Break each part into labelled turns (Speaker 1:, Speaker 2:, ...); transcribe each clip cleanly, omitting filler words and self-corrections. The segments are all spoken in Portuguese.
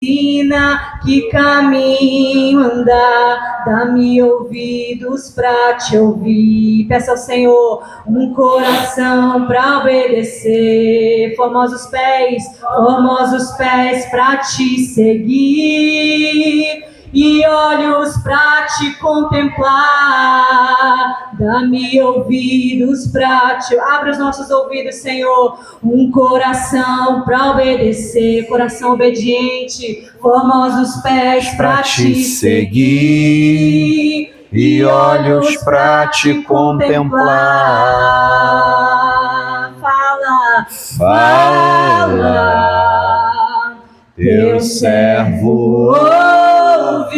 Speaker 1: ensina que caminho andar, dá-me ouvidos pra te ouvir. Peça ao Senhor um coração pra obedecer, formosos pés pra te seguir, e olhos pra te contemplar. Dá-me ouvidos pra te... Abre os nossos ouvidos, Senhor. Um coração pra obedecer, coração obediente, formosos pés pra te seguir, e olhos pra te contemplar. Fala, teu servo ouve.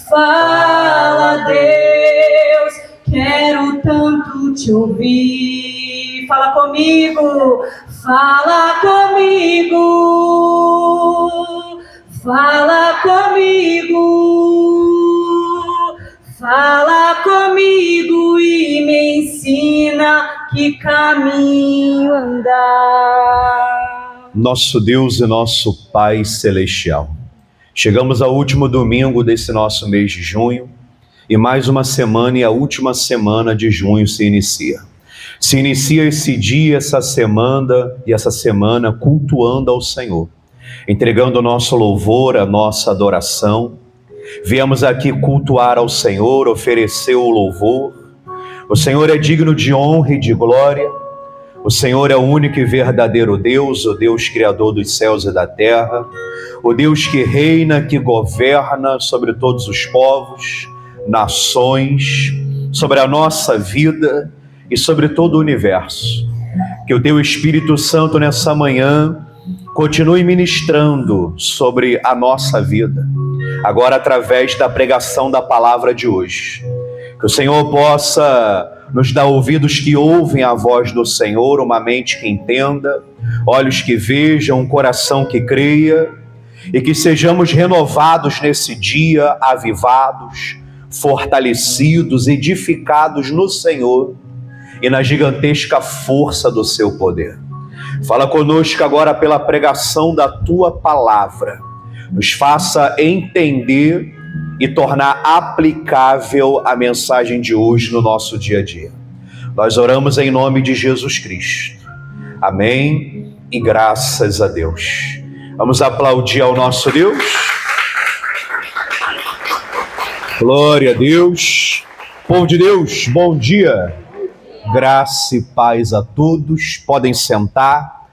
Speaker 1: Fala, Deus, quero tanto te ouvir. Fala comigo, fala comigo, fala comigo, fala comigo e me ensina que caminho andar.
Speaker 2: Nosso Deus e nosso Pai Celestial, chegamos ao último domingo desse nosso mês de junho, e mais uma semana, e a última semana de junho se inicia. Se inicia esse dia, essa semana cultuando ao Senhor, entregando o nosso louvor, a nossa adoração. Viemos aqui cultuar ao Senhor, oferecer o louvor. O Senhor é digno de honra e de glória. O Senhor é o único e verdadeiro Deus, o Deus criador dos céus e da terra, o Deus que reina, que governa sobre todos os povos, nações, sobre a nossa vida e sobre todo o universo. Que o Teu Espírito Santo nessa manhã continue ministrando sobre a nossa vida, agora através da pregação da palavra de hoje. Que o Senhor possa nos dar ouvidos que ouvem a voz do Senhor, uma mente que entenda, olhos que vejam, um coração que creia, e que sejamos renovados nesse dia, avivados, fortalecidos, edificados no Senhor e na gigantesca força do Seu poder. Fala conosco agora pela pregação da Tua palavra. Nos faça entender e tornar aplicável a mensagem de hoje no nosso dia a dia. Nós oramos em nome de Jesus Cristo. Amém e graças a Deus. Vamos aplaudir ao nosso Deus. Glória a Deus. Povo de Deus, bom dia. Graça e paz a todos. Podem sentar.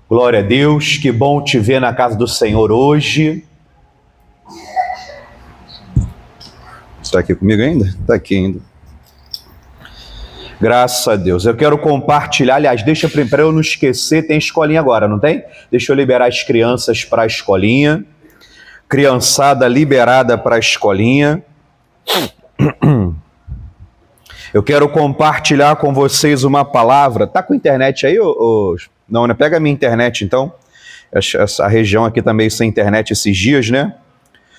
Speaker 2: Glória a Deus. Que bom te ver na casa do Senhor hoje. Está aqui comigo ainda? Está aqui ainda. Graças a Deus. Eu quero compartilhar, aliás, deixa para eu não esquecer, tem escolinha agora, não tem? Deixa eu liberar as crianças para a escolinha. Criançada liberada para a escolinha. Eu quero compartilhar com vocês uma palavra. Tá com internet aí? Não, né? Pega a minha internet, então. Essa região aqui tá meio sem internet esses dias, né?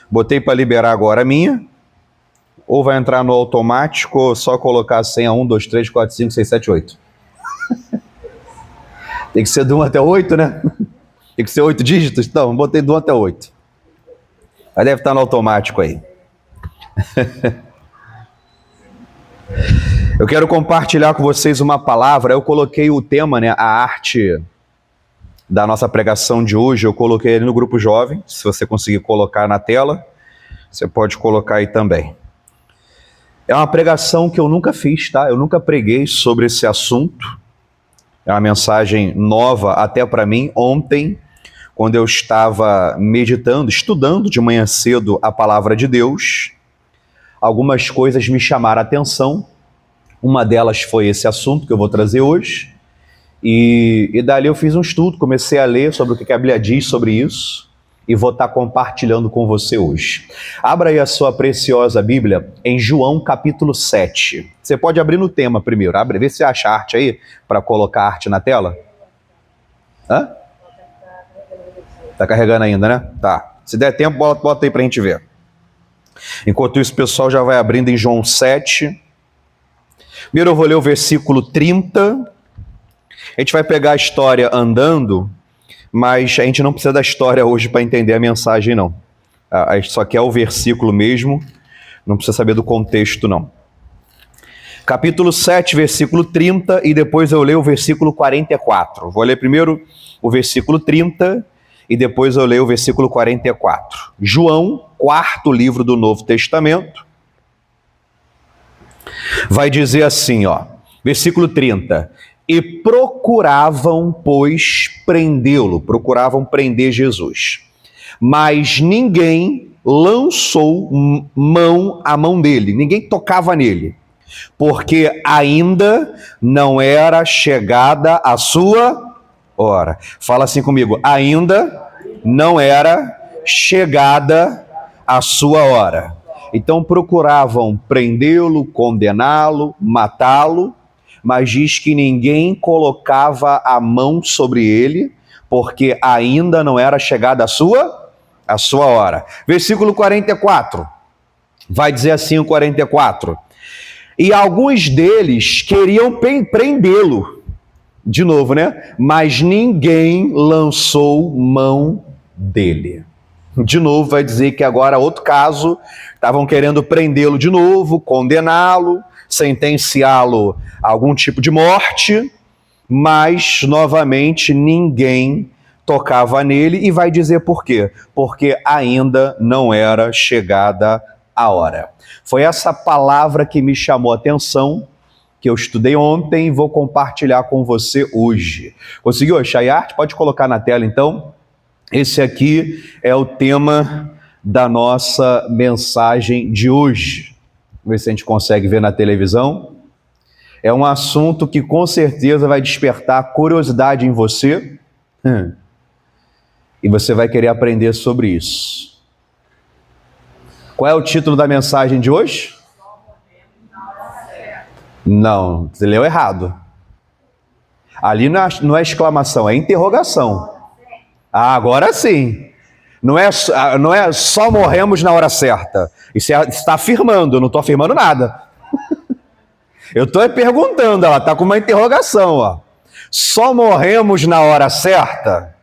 Speaker 2: Botei para liberar agora a minha. Ou vai entrar no automático, ou só colocar a senha 1, 2, 3, 4, 5, 6, 7, 8. Tem que ser do 1 até 8, né? Tem que ser 8 dígitos? Então, botei do 1 até 8. Aí deve estar no automático aí. Eu quero compartilhar com vocês uma palavra. Eu coloquei o tema, né, a arte da nossa pregação de hoje. Eu coloquei ele no grupo jovem. Se você conseguir colocar na tela, você pode colocar aí também. É uma pregação que eu nunca fiz, tá? Eu nunca preguei sobre esse assunto. É uma mensagem nova até para mim. Ontem, quando eu estava meditando, estudando de manhã cedo a palavra de Deus, algumas coisas me chamaram a atenção. Uma delas foi esse assunto que eu vou trazer hoje. E dali eu fiz um estudo, comecei a ler sobre o que a Bíblia diz sobre isso. E vou estar compartilhando com você hoje. Abra aí a sua preciosa Bíblia em João capítulo 7. Você pode abrir no tema primeiro. Abre, vê se acha arte aí, para colocar arte na tela. Hã? Tá carregando ainda, né? Tá. Se der tempo, bota aí pra gente ver. Enquanto isso, o pessoal já vai abrindo em João 7. Primeiro eu vou ler o versículo 30. A gente vai pegar a história andando, mas a gente não precisa da história hoje para entender a mensagem, não. A gente só quer o versículo mesmo, não precisa saber do contexto, não. Capítulo 7, versículo 30, e depois eu leio o versículo 44. Vou ler primeiro o versículo 30 e depois eu leio o versículo 44. João, quarto livro do Novo Testamento, vai dizer assim, ó, versículo 30. E procuravam, pois, prendê-lo, procuravam prender Jesus. Mas ninguém lançou a mão dele, ninguém tocava nele, porque ainda não era chegada a sua hora. Fala assim comigo, ainda não era chegada a sua hora. Então procuravam prendê-lo, condená-lo, matá-lo, mas diz que ninguém colocava a mão sobre ele, porque ainda não era chegada a sua hora. Versículo 44, vai dizer assim o 44. E alguns deles queriam prendê-lo, de novo, né? Mas ninguém lançou mão dele. De novo, vai dizer que agora outro caso, estavam querendo prendê-lo de novo, condená-lo, sentenciá-lo a algum tipo de morte, mas novamente ninguém tocava nele, e vai dizer por quê? Porque ainda não era chegada a hora. Foi essa palavra que me chamou a atenção, que eu estudei ontem e vou compartilhar com você hoje. Conseguiu achar a arte? Pode colocar na tela então. Esse aqui é o tema da nossa mensagem de hoje. Vamos ver se a gente consegue ver na televisão. É um assunto que com certeza vai despertar curiosidade em você. E você vai querer aprender sobre isso. Qual é o título da mensagem de hoje? Não, você leu errado. Ali não é exclamação, é interrogação. Ah, agora sim. Não é só morremos na hora certa. Isso está afirmando, eu não estou afirmando nada. Eu estou perguntando, ela está com uma interrogação. Ó. Só morremos na hora certa?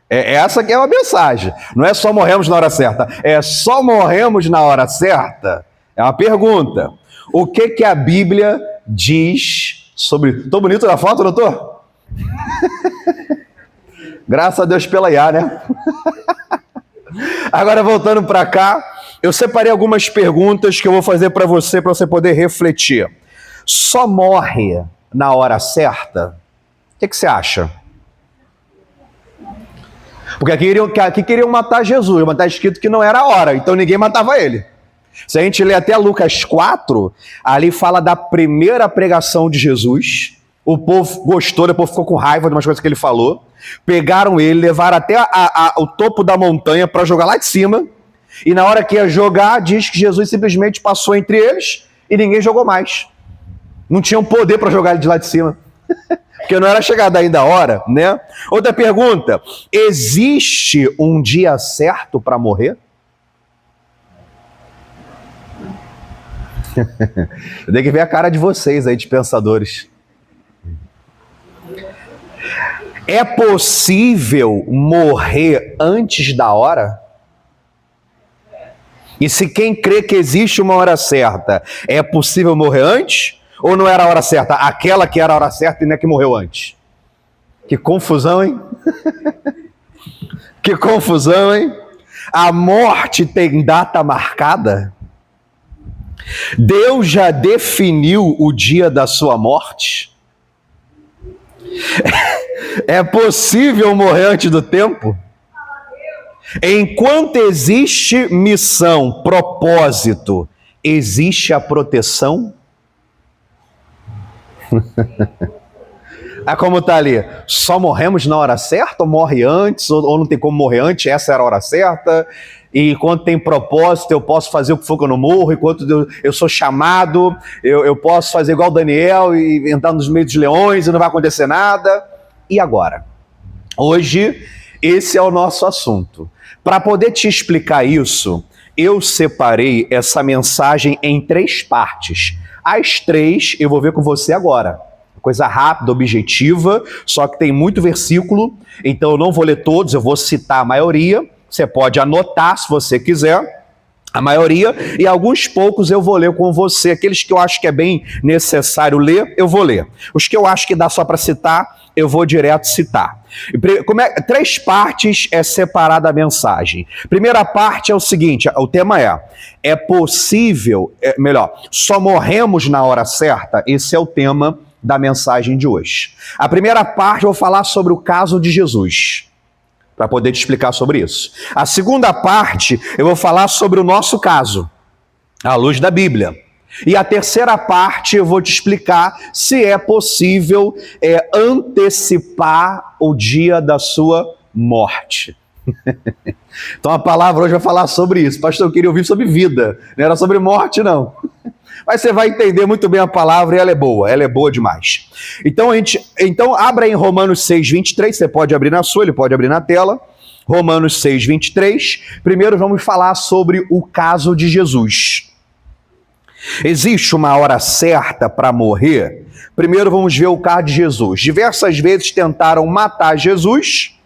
Speaker 2: Essa que é uma mensagem. Não é só morremos na hora certa, é só morremos na hora certa? É uma pergunta. O que a Bíblia diz sobre... Tô bonito na foto, não tô? Graças a Deus pela IA, né? Agora, voltando para cá, eu separei algumas perguntas que eu vou fazer para você poder refletir. Só morre na hora certa? O que você acha? Porque aqui queriam matar Jesus, mas está escrito que não era a hora, então ninguém matava ele. Se a gente ler até Lucas 4, ali fala da primeira pregação de Jesus. O povo gostou, depois ficou com raiva de umas coisas que ele falou. Pegaram ele, levaram até o topo da montanha para jogar lá de cima. E na hora que ia jogar, diz que Jesus simplesmente passou entre eles e ninguém jogou mais. Não tinham poder para jogar ele de lá de cima. Porque não era chegada ainda a hora, né? Outra pergunta: existe um dia certo para morrer? Eu tenho que ver a cara de vocês aí, de pensadores. É possível morrer antes da hora? E se quem crê que existe uma hora certa, é possível morrer antes? Ou não era a hora certa? Aquela que era a hora certa e não é que morreu antes? Que confusão, hein? Que confusão, hein? A morte tem data marcada? Deus já definiu o dia da sua morte? É possível morrer antes do tempo? Enquanto existe missão, propósito, existe a proteção? Como está ali? Só morremos na hora certa? Ou morre antes? Ou não tem como morrer antes? Essa era a hora certa? E quando tem propósito, eu posso fazer o que for que eu não morro. Enquanto eu sou chamado, eu posso fazer igual Daniel e entrar nos meios dos leões e não vai acontecer nada. E agora? Hoje, esse é o nosso assunto. Para poder te explicar isso, eu separei essa mensagem em 3 partes. As 3 eu vou ver com você agora. coisa rápida, objetiva, só que tem muito versículo, então eu não vou ler todos, eu vou citar a maioria. Você pode anotar se você quiser, a maioria, e alguns poucos eu vou ler com você. Aqueles que eu acho que é bem necessário ler, eu vou ler. Os que eu acho que dá só para citar, eu vou direto citar. Três partes é separada a mensagem. Primeira parte é o seguinte, o tema é possível, só morremos na hora certa? Esse é o tema da mensagem de hoje. A primeira parte eu vou falar sobre o caso de Jesus, para poder te explicar sobre isso. A segunda parte eu vou falar sobre o nosso caso, à luz da Bíblia. E a terceira parte eu vou te explicar se é possível antecipar o dia da sua morte. Então a palavra hoje vai falar sobre isso. Pastor, eu queria ouvir sobre vida, não era sobre morte não. Mas você vai entender muito bem a palavra e ela é boa demais. Então abra em Romanos 6:23, você pode abrir na sua, ele pode abrir na tela. Romanos 6:23. Primeiro vamos falar sobre o caso de Jesus. Existe uma hora certa para morrer? Primeiro vamos ver o caso de Jesus. Diversas vezes tentaram matar Jesus,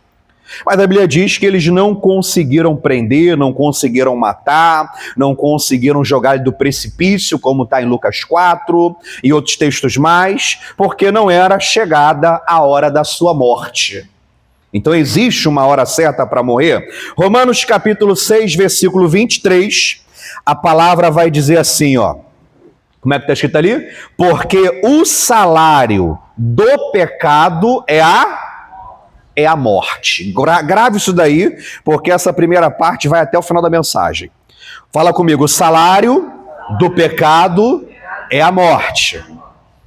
Speaker 2: mas a Bíblia diz que eles não conseguiram prender, não conseguiram matar, não conseguiram jogar ele do precipício, como está em Lucas 4 e outros textos mais, porque não era chegada a hora da sua morte. Então existe uma hora certa para morrer? Romanos capítulo 6, versículo 23, a palavra vai dizer assim, como é que está escrito ali? Porque o salário do pecado é a morte. Grave isso daí, porque essa primeira parte vai até o final da mensagem. Fala comigo, o salário do pecado é a morte.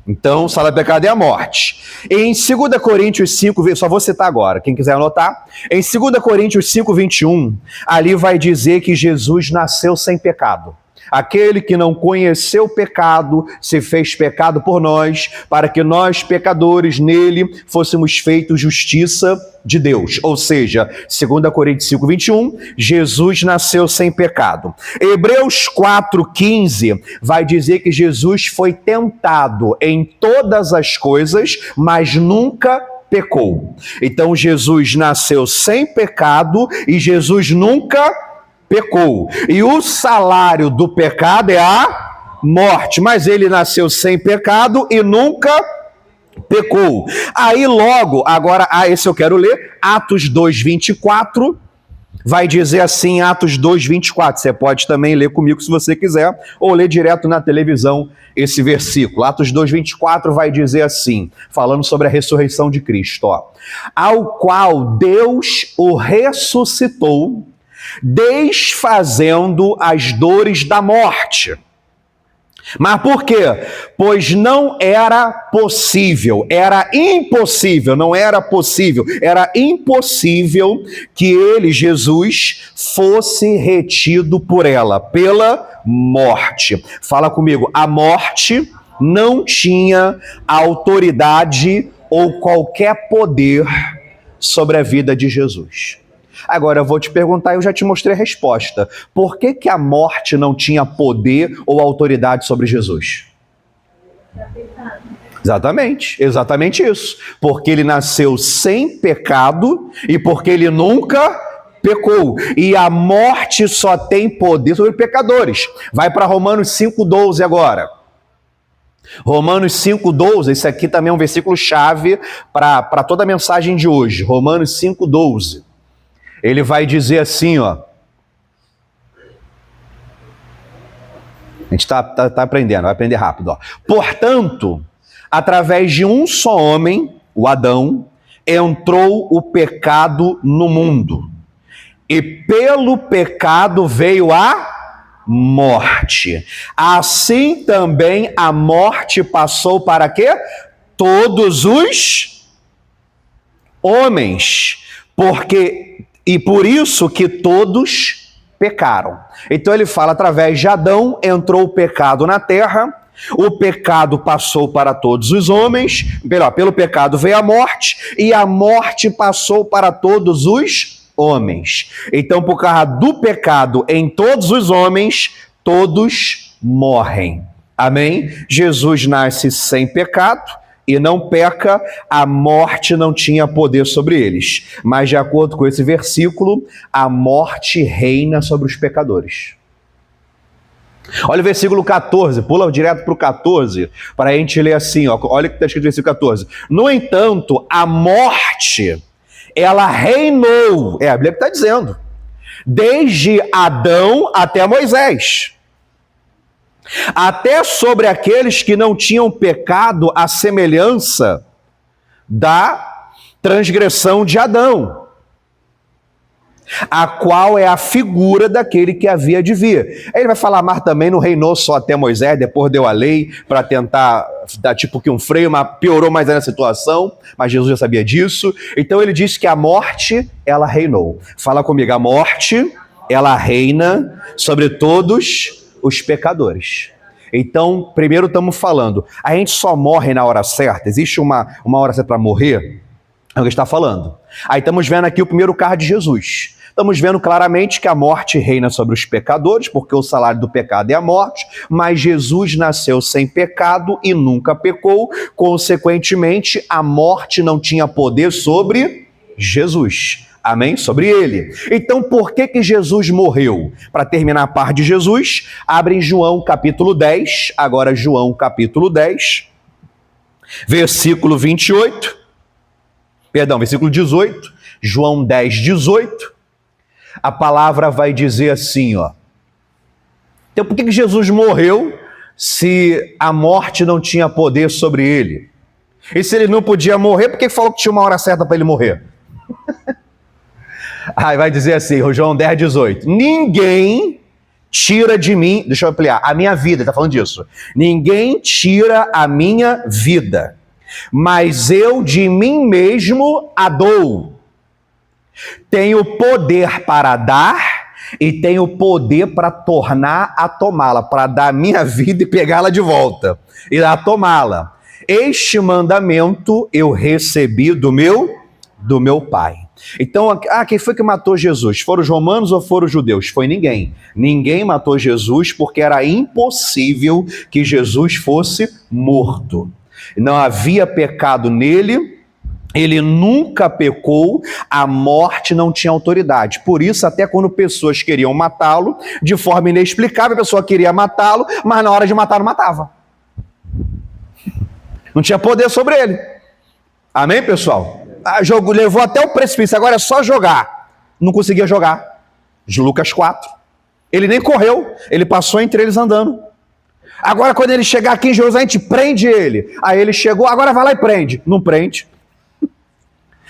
Speaker 2: Então, o salário do pecado é a morte. Em 2 Coríntios 5, só vou citar agora, quem quiser anotar. Em 2 Coríntios 5:21, ali vai dizer que Jesus nasceu sem pecado. Aquele que não conheceu o pecado, se fez pecado por nós, para que nós, pecadores, nele fôssemos feitos justiça de Deus. Ou seja, 2 Coríntios 5:21, Jesus nasceu sem pecado. Hebreus 4:15 vai dizer que Jesus foi tentado em todas as coisas, mas nunca pecou. Então Jesus nasceu sem pecado e Jesus nunca pecou. E o salário do pecado é a morte, mas ele nasceu sem pecado e nunca pecou. Aí logo, agora, esse eu quero ler, Atos 2:24, vai dizer assim, Atos 2:24, você pode também ler comigo se você quiser, ou ler direto na televisão esse versículo. Atos 2:24 vai dizer assim, falando sobre a ressurreição de Cristo, ao qual Deus o ressuscitou, desfazendo as dores da morte. Mas por quê? Pois não era possível, era impossível, não era possível, era impossível que ele, Jesus, fosse retido por ela, pela morte. Fala comigo, a morte não tinha autoridade ou qualquer poder sobre a vida de Jesus. Agora eu vou te perguntar, eu já te mostrei a resposta. Por que a morte não tinha poder ou autoridade sobre Jesus? Exatamente isso. Porque ele nasceu sem pecado e porque ele nunca pecou. E a morte só tem poder sobre pecadores. Vai para Romanos 5:12 agora. Romanos 5:12, esse aqui também é um versículo chave para toda a mensagem de hoje. Romanos 5:12. Ele vai dizer assim, A gente tá aprendendo, vai aprender rápido, Portanto, através de um só homem, o Adão, entrou o pecado no mundo. E pelo pecado veio a morte. Assim também a morte passou para quê? Todos os homens. E por isso que todos pecaram. Então ele fala, através de Adão entrou o pecado na terra, o pecado passou para todos os homens, pelo pecado veio a morte, e a morte passou para todos os homens. Então, por causa do pecado em todos os homens, todos morrem. Amém? Jesus nasce sem pecado e não peca, a morte não tinha poder sobre eles. Mas, de acordo com esse versículo, a morte reina sobre os pecadores. Olha o versículo 14, pula direto para o 14, para a gente ler assim, ó. Olha o que está escrito no versículo 14. No entanto, a morte, ela reinou, a Bíblia que está dizendo, desde Adão até Moisés, até sobre aqueles que não tinham pecado à semelhança da transgressão de Adão, a qual é a figura daquele que havia de vir. Aí ele vai falar, mas também não reinou só até Moisés, depois deu a lei para tentar dar tipo que um freio, mas piorou mais ainda a situação, mas Jesus já sabia disso. Então ele diz que a morte, ela reinou. Fala comigo, a morte, ela reina sobre todos os pecadores. Então, primeiro estamos falando, a gente só morre na hora certa, existe uma hora certa para morrer, é o que está falando. Aí estamos vendo aqui o primeiro carro de Jesus. Estamos vendo claramente que a morte reina sobre os pecadores, porque o salário do pecado é a morte, mas Jesus nasceu sem pecado e nunca pecou, consequentemente a morte não tinha poder sobre Jesus. Amém? Sobre ele. Então, por que Jesus morreu? Para terminar a parte de Jesus, abre em João capítulo 10, agora João capítulo 10, versículo 28, versículo 18, João 10, 18, a palavra vai dizer assim, ó. Então, por que Jesus morreu se a morte não tinha poder sobre ele? E se ele não podia morrer, por que falou que tinha uma hora certa para ele morrer? Aí vai dizer assim, João 10, 18. Ninguém tira de mim, deixa eu ampliar, a minha vida, está falando disso. Ninguém tira a minha vida, mas eu de mim mesmo a dou. Tenho poder para dar e tenho poder para tornar a tomá-la, para dar a minha vida e pegá-la de volta e a tomá-la. Este mandamento eu recebi do meu Pai. Então, quem foi que matou Jesus? Foram os romanos ou foram os judeus? Foi ninguém. Ninguém matou Jesus porque era impossível que Jesus fosse morto. Não havia pecado nele, ele nunca pecou, a morte não tinha autoridade. Por isso, até quando pessoas queriam matá-lo, de forma inexplicável, a pessoa queria matá-lo, mas na hora de matar não matava. Não tinha poder sobre ele. Amém, pessoal? Levou até o precipício, agora é só jogar. Não conseguia jogar. De Lucas 4. Ele nem correu, ele passou entre eles andando. Agora quando ele chegar aqui em Jerusalém, a gente prende ele. Aí ele chegou, agora vai lá e prende. Não prende.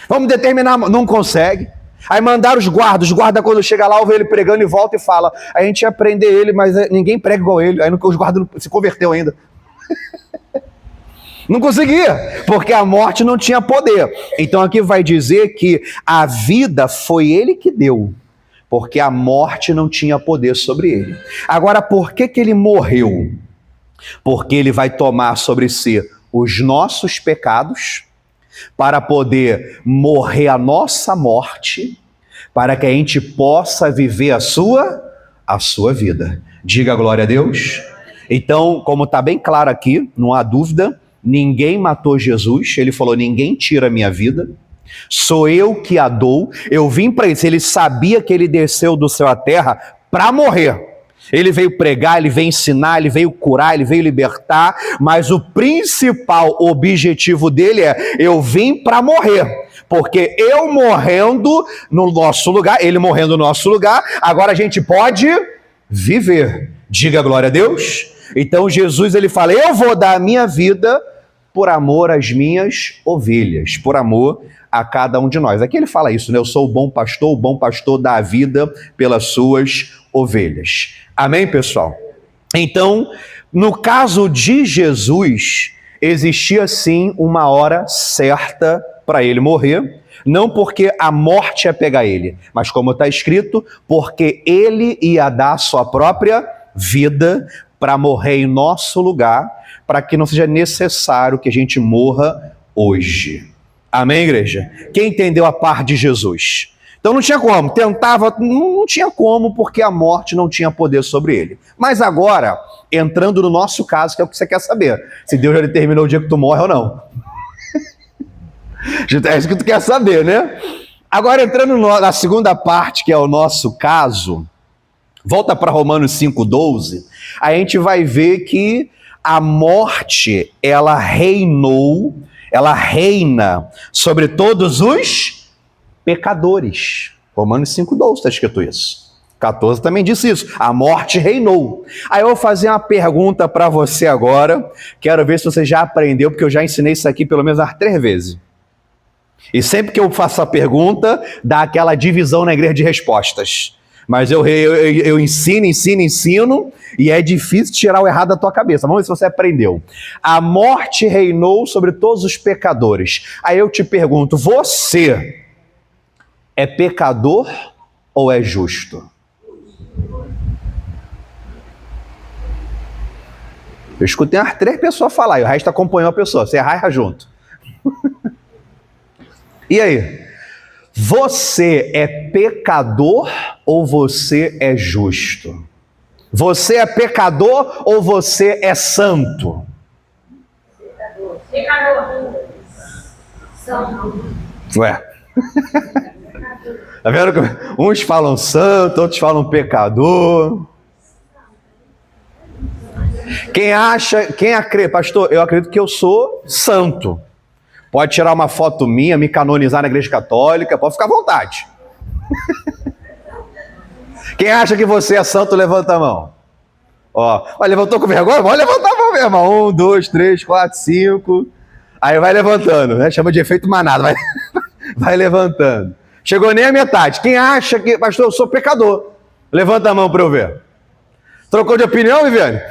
Speaker 2: Vamos determinar, não consegue. Aí mandaram os guardas quando chega lá, ouve ele pregando e volta e fala, a gente ia prender ele, mas ninguém prega igual ele. Aí os guardas não se converteu ainda. Não conseguia, porque a morte não tinha poder. Então aqui vai dizer que a vida foi ele que deu, porque a morte não tinha poder sobre ele. Agora, por que ele morreu? Porque ele vai tomar sobre si os nossos pecados, para poder morrer a nossa morte, para que a gente possa viver a sua vida. Diga glória a Deus. Então, como está bem claro aqui, não há dúvida, ninguém matou Jesus, ele falou, ninguém tira a minha vida, sou eu que a dou, eu vim para isso, ele sabia que ele desceu do céu à terra para morrer, ele veio pregar, ele veio ensinar, ele veio curar, ele veio libertar, mas o principal objetivo dele é, eu vim para morrer, porque eu morrendo no nosso lugar, ele morrendo no nosso lugar, agora a gente pode viver, diga glória a Deus. Então Jesus ele fala, eu vou dar a minha vida por amor às minhas ovelhas, por amor a cada um de nós. Aqui ele fala isso, né? Eu sou o bom pastor dá a vida pelas suas ovelhas. Amém, pessoal? Então, no caso de Jesus, existia sim uma hora certa para ele morrer, não porque a morte ia pegar ele, mas como está escrito, porque ele ia dar sua própria vida para morrer em nosso lugar, para que não seja necessário que a gente morra hoje. Amém, igreja? Quem entendeu a parte de Jesus? Então não tinha como, tentava, não tinha como, porque a morte não tinha poder sobre ele. Mas agora, entrando no nosso caso, que é o que você quer saber, se Deus já determinou o dia que tu morre ou não. É isso que tu quer saber, né? Agora, entrando na segunda parte, que é o nosso caso, volta para Romanos 5,12, a gente vai ver que a morte, ela reina sobre todos os pecadores. Romanos 5,12 está escrito isso. 14 também disse isso. A morte reinou. Aí eu vou fazer uma pergunta para você agora. Quero ver se você já aprendeu, porque eu já ensinei isso aqui pelo menos 3 vezes. E sempre que eu faço a pergunta, dá aquela divisão na igreja de respostas. Mas eu ensino, e é difícil tirar o errado da tua cabeça. Vamos ver se você aprendeu. A morte reinou sobre todos os pecadores. Aí eu te pergunto, você é pecador ou é justo? Eu escutei umas 3 pessoas falar, e o resto acompanhou a pessoa. Você erra junto. E aí? Você é pecador ou você é justo? Você é pecador ou você é santo?
Speaker 1: Pecador. Santo.
Speaker 2: Ué. Tá vendo? Uns falam santo, outros falam pecador. Quem acredita, pastor, eu acredito que eu sou santo. Pode tirar uma foto minha, me canonizar na igreja católica, pode ficar à vontade. Quem acha que você é santo, levanta a mão. Ó, levantou com vergonha? Pode levantar a mão mesmo. 1, 2, 3, 4, 5. Aí vai levantando, né? Chama de efeito manada. Vai levantando. Chegou nem a metade. Quem acha que, pastor, eu sou pecador? Levanta a mão para eu ver. Trocou de opinião, Viviane?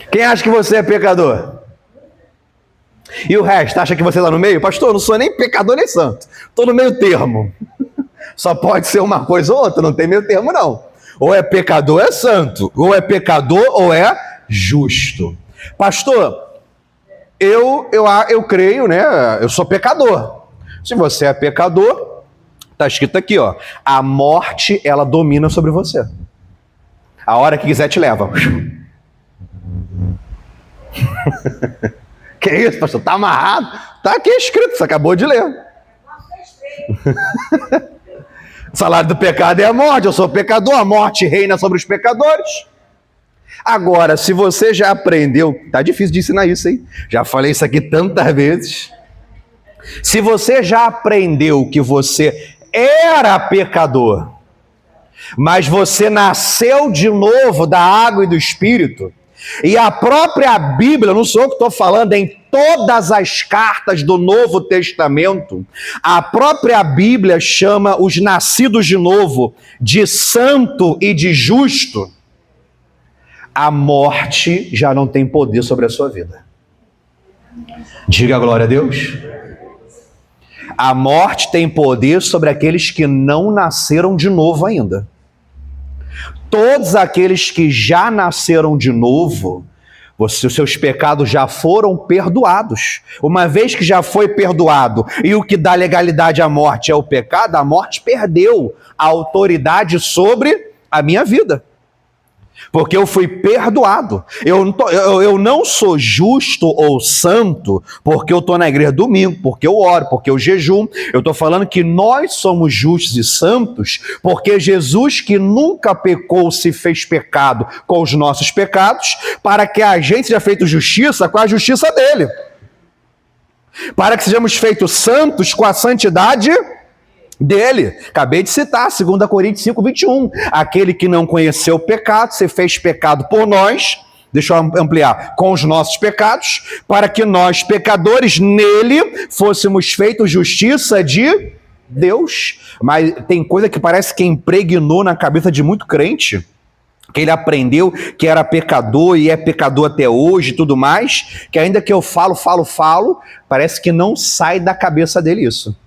Speaker 2: Quem acha que você é pecador? E o resto, acha que você está no meio? Pastor, eu não sou nem pecador nem santo. Estou no meio termo. Só pode ser uma coisa ou outra, não tem meio termo não. Ou é pecador ou é santo. Ou é pecador ou é justo. Pastor, eu creio, né? Eu sou pecador. Se você é pecador, está escrito aqui, ó. A morte, ela domina sobre você. A hora que quiser te leva. Que isso, pastor? Tá amarrado? Tá aqui escrito, você acabou de ler. O salário do pecado é a morte, eu sou pecador, a morte reina sobre os pecadores. Agora, se você já aprendeu, tá difícil de ensinar isso, hein? Já falei isso aqui tantas vezes. Se você já aprendeu que você era pecador, mas você nasceu de novo da água e do Espírito, e a própria Bíblia, não sou eu que estou falando, em todas as cartas do Novo Testamento, a própria Bíblia chama os nascidos de novo de santo e de justo. A morte já não tem poder sobre a sua vida. Diga a glória a Deus. A morte tem poder sobre aqueles que não nasceram de novo ainda. Todos aqueles que já nasceram de novo, os seus pecados já foram perdoados. Uma vez que já foi perdoado e o que dá legalidade à morte é o pecado, a morte perdeu a autoridade sobre a minha vida. Porque eu fui perdoado. Eu não sou justo ou santo porque eu estou na igreja domingo, porque eu oro, porque eu jejuo. Eu estou falando que nós somos justos e santos porque Jesus, que nunca pecou, se fez pecado com os nossos pecados, para que a gente seja feito justiça com a justiça dele. Para que sejamos feitos santos com a santidade dele. Acabei de citar 2 Coríntios 5:21. Aquele que não conheceu o pecado, se fez pecado por nós, deixa eu ampliar, com os nossos pecados, para que nós, pecadores, nele fôssemos feitos justiça de Deus. Mas tem coisa que parece que impregnou na cabeça de muito crente, que ele aprendeu que era pecador e é pecador até hoje e tudo mais, que ainda que eu falo, parece que não sai da cabeça dele isso.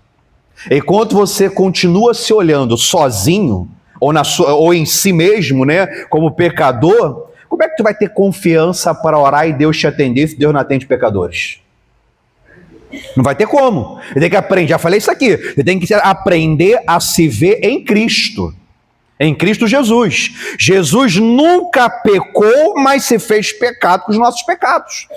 Speaker 2: Enquanto você continua se olhando sozinho, ou em si mesmo, né, como pecador, como é que tu vai ter confiança para orar e Deus te atender se Deus não atende pecadores? Não vai ter como. Você tem que aprender, já falei isso aqui, você tem que aprender a se ver em Cristo. Em Cristo Jesus. Jesus nunca pecou, mas se fez pecado com os nossos pecados.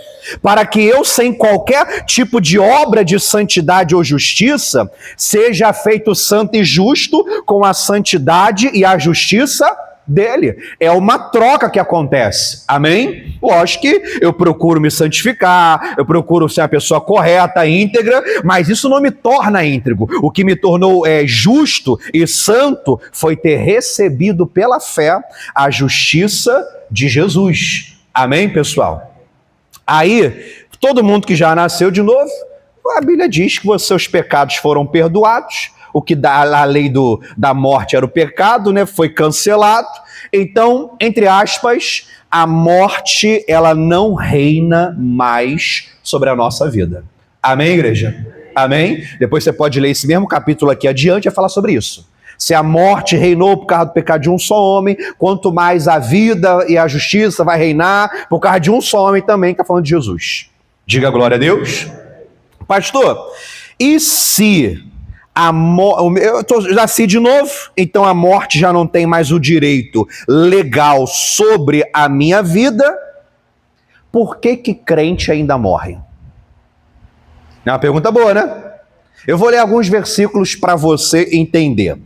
Speaker 2: Para que eu, sem qualquer tipo de obra de santidade ou justiça, seja feito santo e justo com a santidade e a justiça dele. É uma troca que acontece. Amém? Lógico que eu procuro me santificar, eu procuro ser uma pessoa correta, íntegra, mas isso não me torna íntegro. O que me tornou justo e santo foi ter recebido pela fé a justiça de Jesus. Amém, pessoal? Aí, todo mundo que já nasceu de novo, a Bíblia diz que os seus pecados foram perdoados. O que a lei da morte era o pecado, né? Foi cancelado. Então, entre aspas, a morte, ela não reina mais sobre a nossa vida. Amém, igreja? Amém? Depois você pode ler esse mesmo capítulo aqui adiante e falar sobre isso. Se a morte reinou por causa do pecado de um só homem, quanto mais a vida e a justiça vai reinar por causa de um só homem também, está falando de Jesus. Diga glória a Deus. Pastor, e se... eu nasci de novo, então a morte já não tem mais o direito legal sobre a minha vida. Por que crente ainda morre? É uma pergunta boa, né? Eu vou ler alguns versículos para você entender.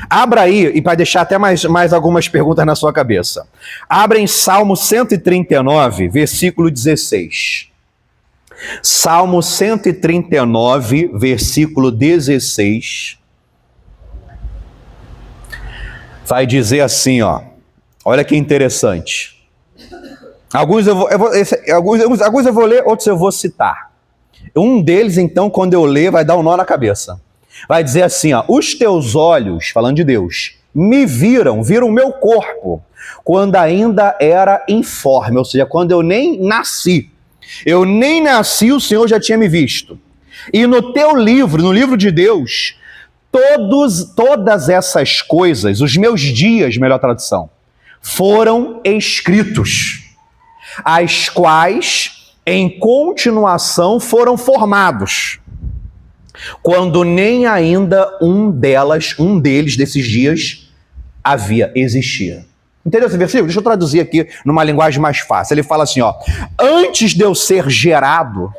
Speaker 2: Abra aí, e para deixar até mais algumas perguntas na sua cabeça. Abra em Salmo 139, versículo 16. Salmo 139, versículo 16, vai dizer assim, ó. Olha que interessante. Alguns eu vou ler, outros eu vou citar. Um deles, então, quando eu ler, vai dar um nó na cabeça. Vai dizer assim, ó: os teus olhos, falando de Deus, me viram o meu corpo, quando ainda era informe, ou seja, quando eu nem nasci. Eu nem nasci, o Senhor já tinha me visto. E no teu livro, no livro de Deus, todas essas coisas, os meus dias, melhor tradução, foram escritos, as quais, em continuação, foram formados, quando nem ainda um deles, desses dias, existia. Entendeu esse versículo? Deixa eu traduzir aqui numa linguagem mais fácil. Ele fala assim, ó: antes de eu ser gerado,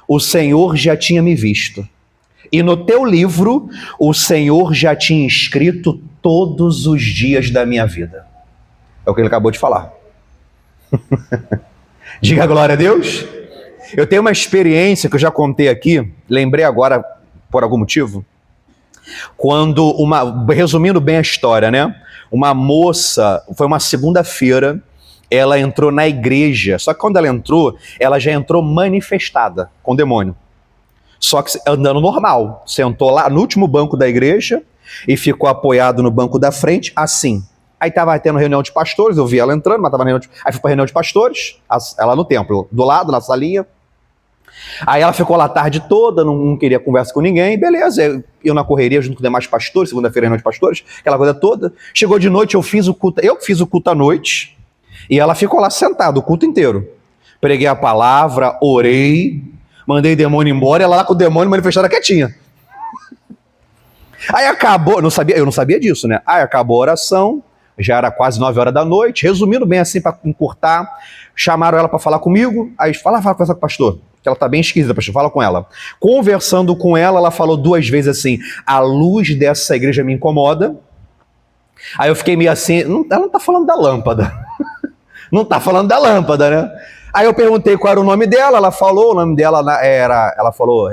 Speaker 2: o Senhor já tinha me visto. E no teu livro, o Senhor já tinha escrito todos os dias da minha vida. É o que ele acabou de falar. Diga glória a Deus. Eu tenho uma experiência que eu já contei aqui, lembrei agora por algum motivo, resumindo bem a história, né? Uma moça, foi uma segunda-feira, ela entrou na igreja, só que quando ela entrou, ela já entrou manifestada com o demônio. Só que andando normal, sentou lá no último banco da igreja e ficou apoiado no banco da frente, assim. Aí estava tendo reunião de pastores, eu vi ela entrando, mas estava na reunião aí fui para reunião de pastores, ela no templo, do lado, na salinha. Aí ela ficou lá a tarde toda, não queria conversa com ninguém, beleza, eu na correria junto com os demais pastores, segunda-feira reunião de pastores, aquela coisa toda. Chegou de noite, eu fiz o culto à noite, e ela ficou lá sentada o culto inteiro. Preguei a palavra, orei, mandei o demônio embora, e ela lá com o demônio manifestada quietinha. Aí acabou, eu não sabia disso, né? Aí acabou a oração, já era quase 9 horas da noite, resumindo bem assim para encurtar, chamaram ela para falar comigo, aí fala com o pastor, que ela tá bem esquisita, pastor, fala com ela. Conversando com ela falou 2 vezes assim: a luz dessa igreja me incomoda. Aí eu fiquei meio assim, ela não tá falando da lâmpada. Não tá falando da lâmpada, né? Aí eu perguntei qual era o nome dela, ela falou, o nome dela ela falou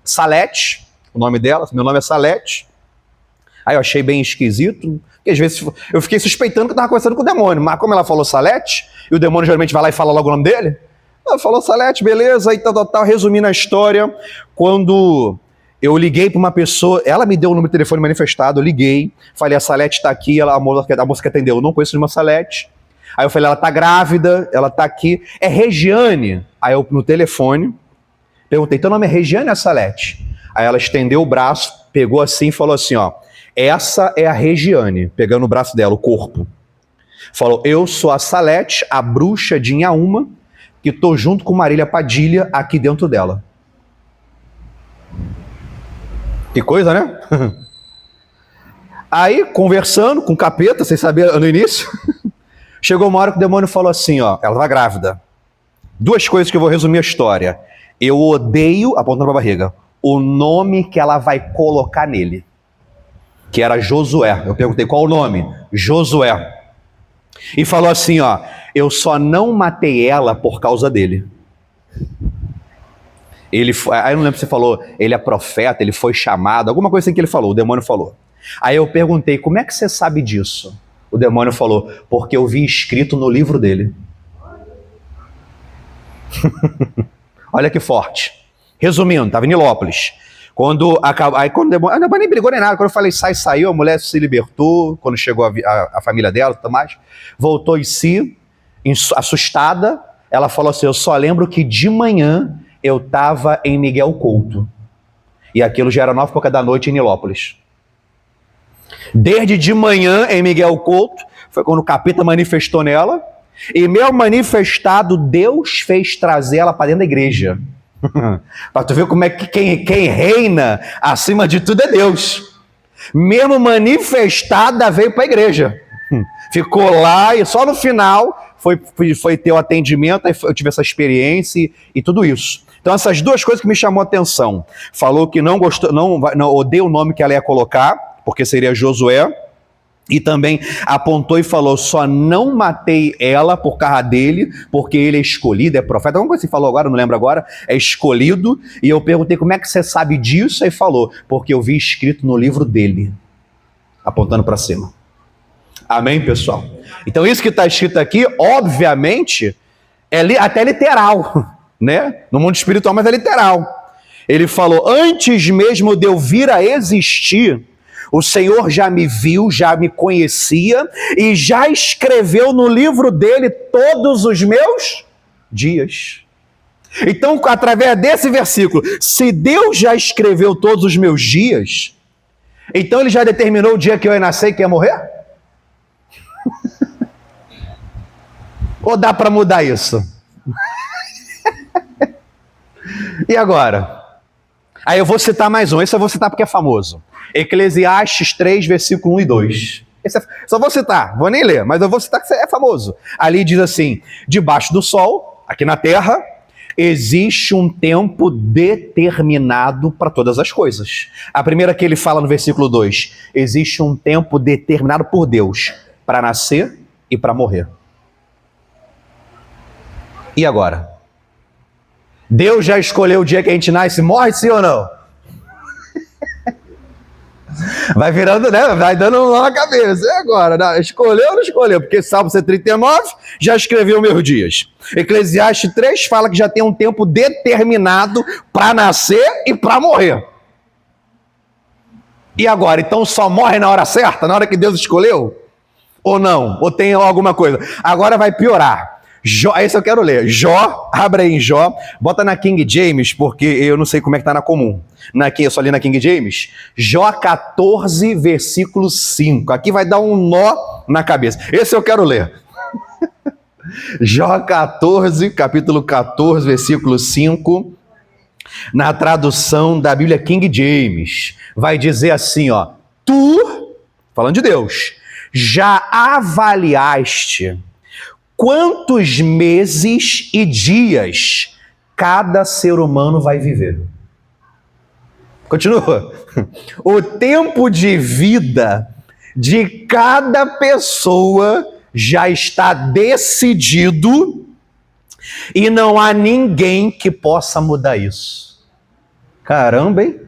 Speaker 2: Salete, o nome dela, meu nome é Salete. Aí eu achei bem esquisito, porque às vezes eu fiquei suspeitando que eu estava conversando com o demônio, mas como ela falou Salete, e o demônio geralmente vai lá e fala logo o nome dele, ela falou Salete, beleza, e tal, resumindo a história, quando eu liguei para uma pessoa, ela me deu o número de telefone manifestado, eu liguei, falei, a Salete está aqui, a moça que atendeu, eu não conheço nenhuma Salete. Aí eu falei, ela está grávida, ela está aqui, é Regiane. Aí eu, no telefone, perguntei, teu nome é Regiane ou é Salete? Aí ela estendeu o braço, pegou assim e falou assim, ó, essa é a Regiane, pegando o braço dela, o corpo. Falou, eu sou a Salete, a bruxa de Inhaúma, que tô junto com Marília Padilha aqui dentro dela. Que coisa, né? Aí, conversando com o capeta, sem saber no início, chegou uma hora que o demônio falou assim, ó, ela estava grávida. Duas coisas que eu vou resumir a história. Eu odeio, apontando para a barriga, o nome que ela vai colocar nele, que era Josué. Eu perguntei, qual o nome? Josué. E falou assim, ó, eu só não matei ela por causa dele. Aí eu não lembro se você falou, ele é profeta, ele foi chamado, alguma coisa assim que ele falou, o demônio falou. Aí eu perguntei, como é que você sabe disso? O demônio falou, porque eu vi escrito no livro dele. Olha que forte. Resumindo, estava em Nilópolis. Quando o demônio, não nem brigou nem nada, quando eu falei saiu, a mulher se libertou, quando chegou a família dela e tudo mais, voltou em si, assustada, ela falou assim, eu só lembro que de manhã eu estava em Miguel Couto. E aquilo já era 9h da noite em Nilópolis. Desde de manhã em Miguel Couto, foi quando o capeta manifestou nela, e mesmo manifestado, Deus fez trazer ela para dentro da igreja. Para tu ver como é que quem reina acima de tudo é Deus. Mesmo manifestada, veio para a igreja. Ficou lá e só no final foi ter o atendimento, aí eu tive essa experiência e tudo isso. Então essas duas coisas que me chamou a atenção. Falou que não gostou, não odeia o nome que ela ia colocar, porque seria Josué. E também apontou e falou, só não matei ela por causa dele, porque ele é escolhido, é profeta. Alguma coisa que você falou agora, não lembro agora, é escolhido. E eu perguntei, como é que você sabe disso? Aí falou, porque eu vi escrito no livro dele, apontando para cima. Amém, pessoal? Então isso que está escrito aqui, obviamente, é até literal, né? No mundo espiritual, mas é literal. Ele falou, antes mesmo de eu vir a existir, o Senhor já me viu, já me conhecia e já escreveu no livro dele todos os meus dias. Então, através desse versículo, se Deus já escreveu todos os meus dias, então ele já determinou o dia que eu ia nascer e que ia morrer? Ou dá para mudar isso? E agora? Aí eu vou citar mais um, esse eu vou citar porque é famoso. Eclesiastes 3, versículo 1 e 2. Só vou citar, vou nem ler, mas eu vou citar que é famoso. Ali diz assim, debaixo do sol, aqui na terra, existe um tempo determinado para todas as coisas. A primeira que ele fala no versículo 2, existe um tempo determinado por Deus para nascer e para morrer. E agora? Deus já escolheu o dia que a gente nasce e morre, sim ou não? Vai virando, né? Vai dando um nó na cabeça. E agora? Não, escolheu ou não escolheu? Porque Salmo 139 já escreveu meus dias. Eclesiastes 3 fala que já tem um tempo determinado para nascer e para morrer. E agora? Então só morre na hora certa? Na hora que Deus escolheu? Ou não? Ou tem alguma coisa? Agora vai piorar. Jó, esse eu quero ler. Jó, abre aí em Jó, bota na King James, porque eu não sei como é que tá na comum. Eu só li na King James. Jó 14, versículo 5. Aqui vai dar um nó na cabeça. Esse eu quero ler. Jó 14, capítulo 14, versículo 5. Na tradução da Bíblia King James, vai dizer assim, ó. Tu, falando de Deus, já avaliaste quantos meses e dias cada ser humano vai viver? Continua. O tempo de vida de cada pessoa já está decidido e não há ninguém que possa mudar isso. Caramba, hein?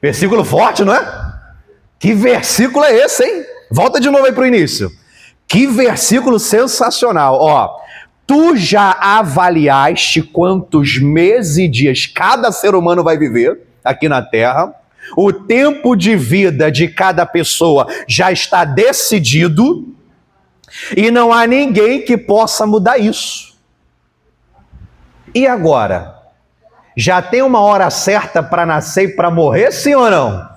Speaker 2: Versículo forte, não é? Que versículo é esse, hein? Volta de novo aí para o início. Que versículo sensacional, ó. Tu já avaliaste quantos meses e dias cada ser humano vai viver aqui na Terra? O tempo de vida de cada pessoa já está decidido e não há ninguém que possa mudar isso. E agora? Já tem uma hora certa para nascer e para morrer, sim ou não?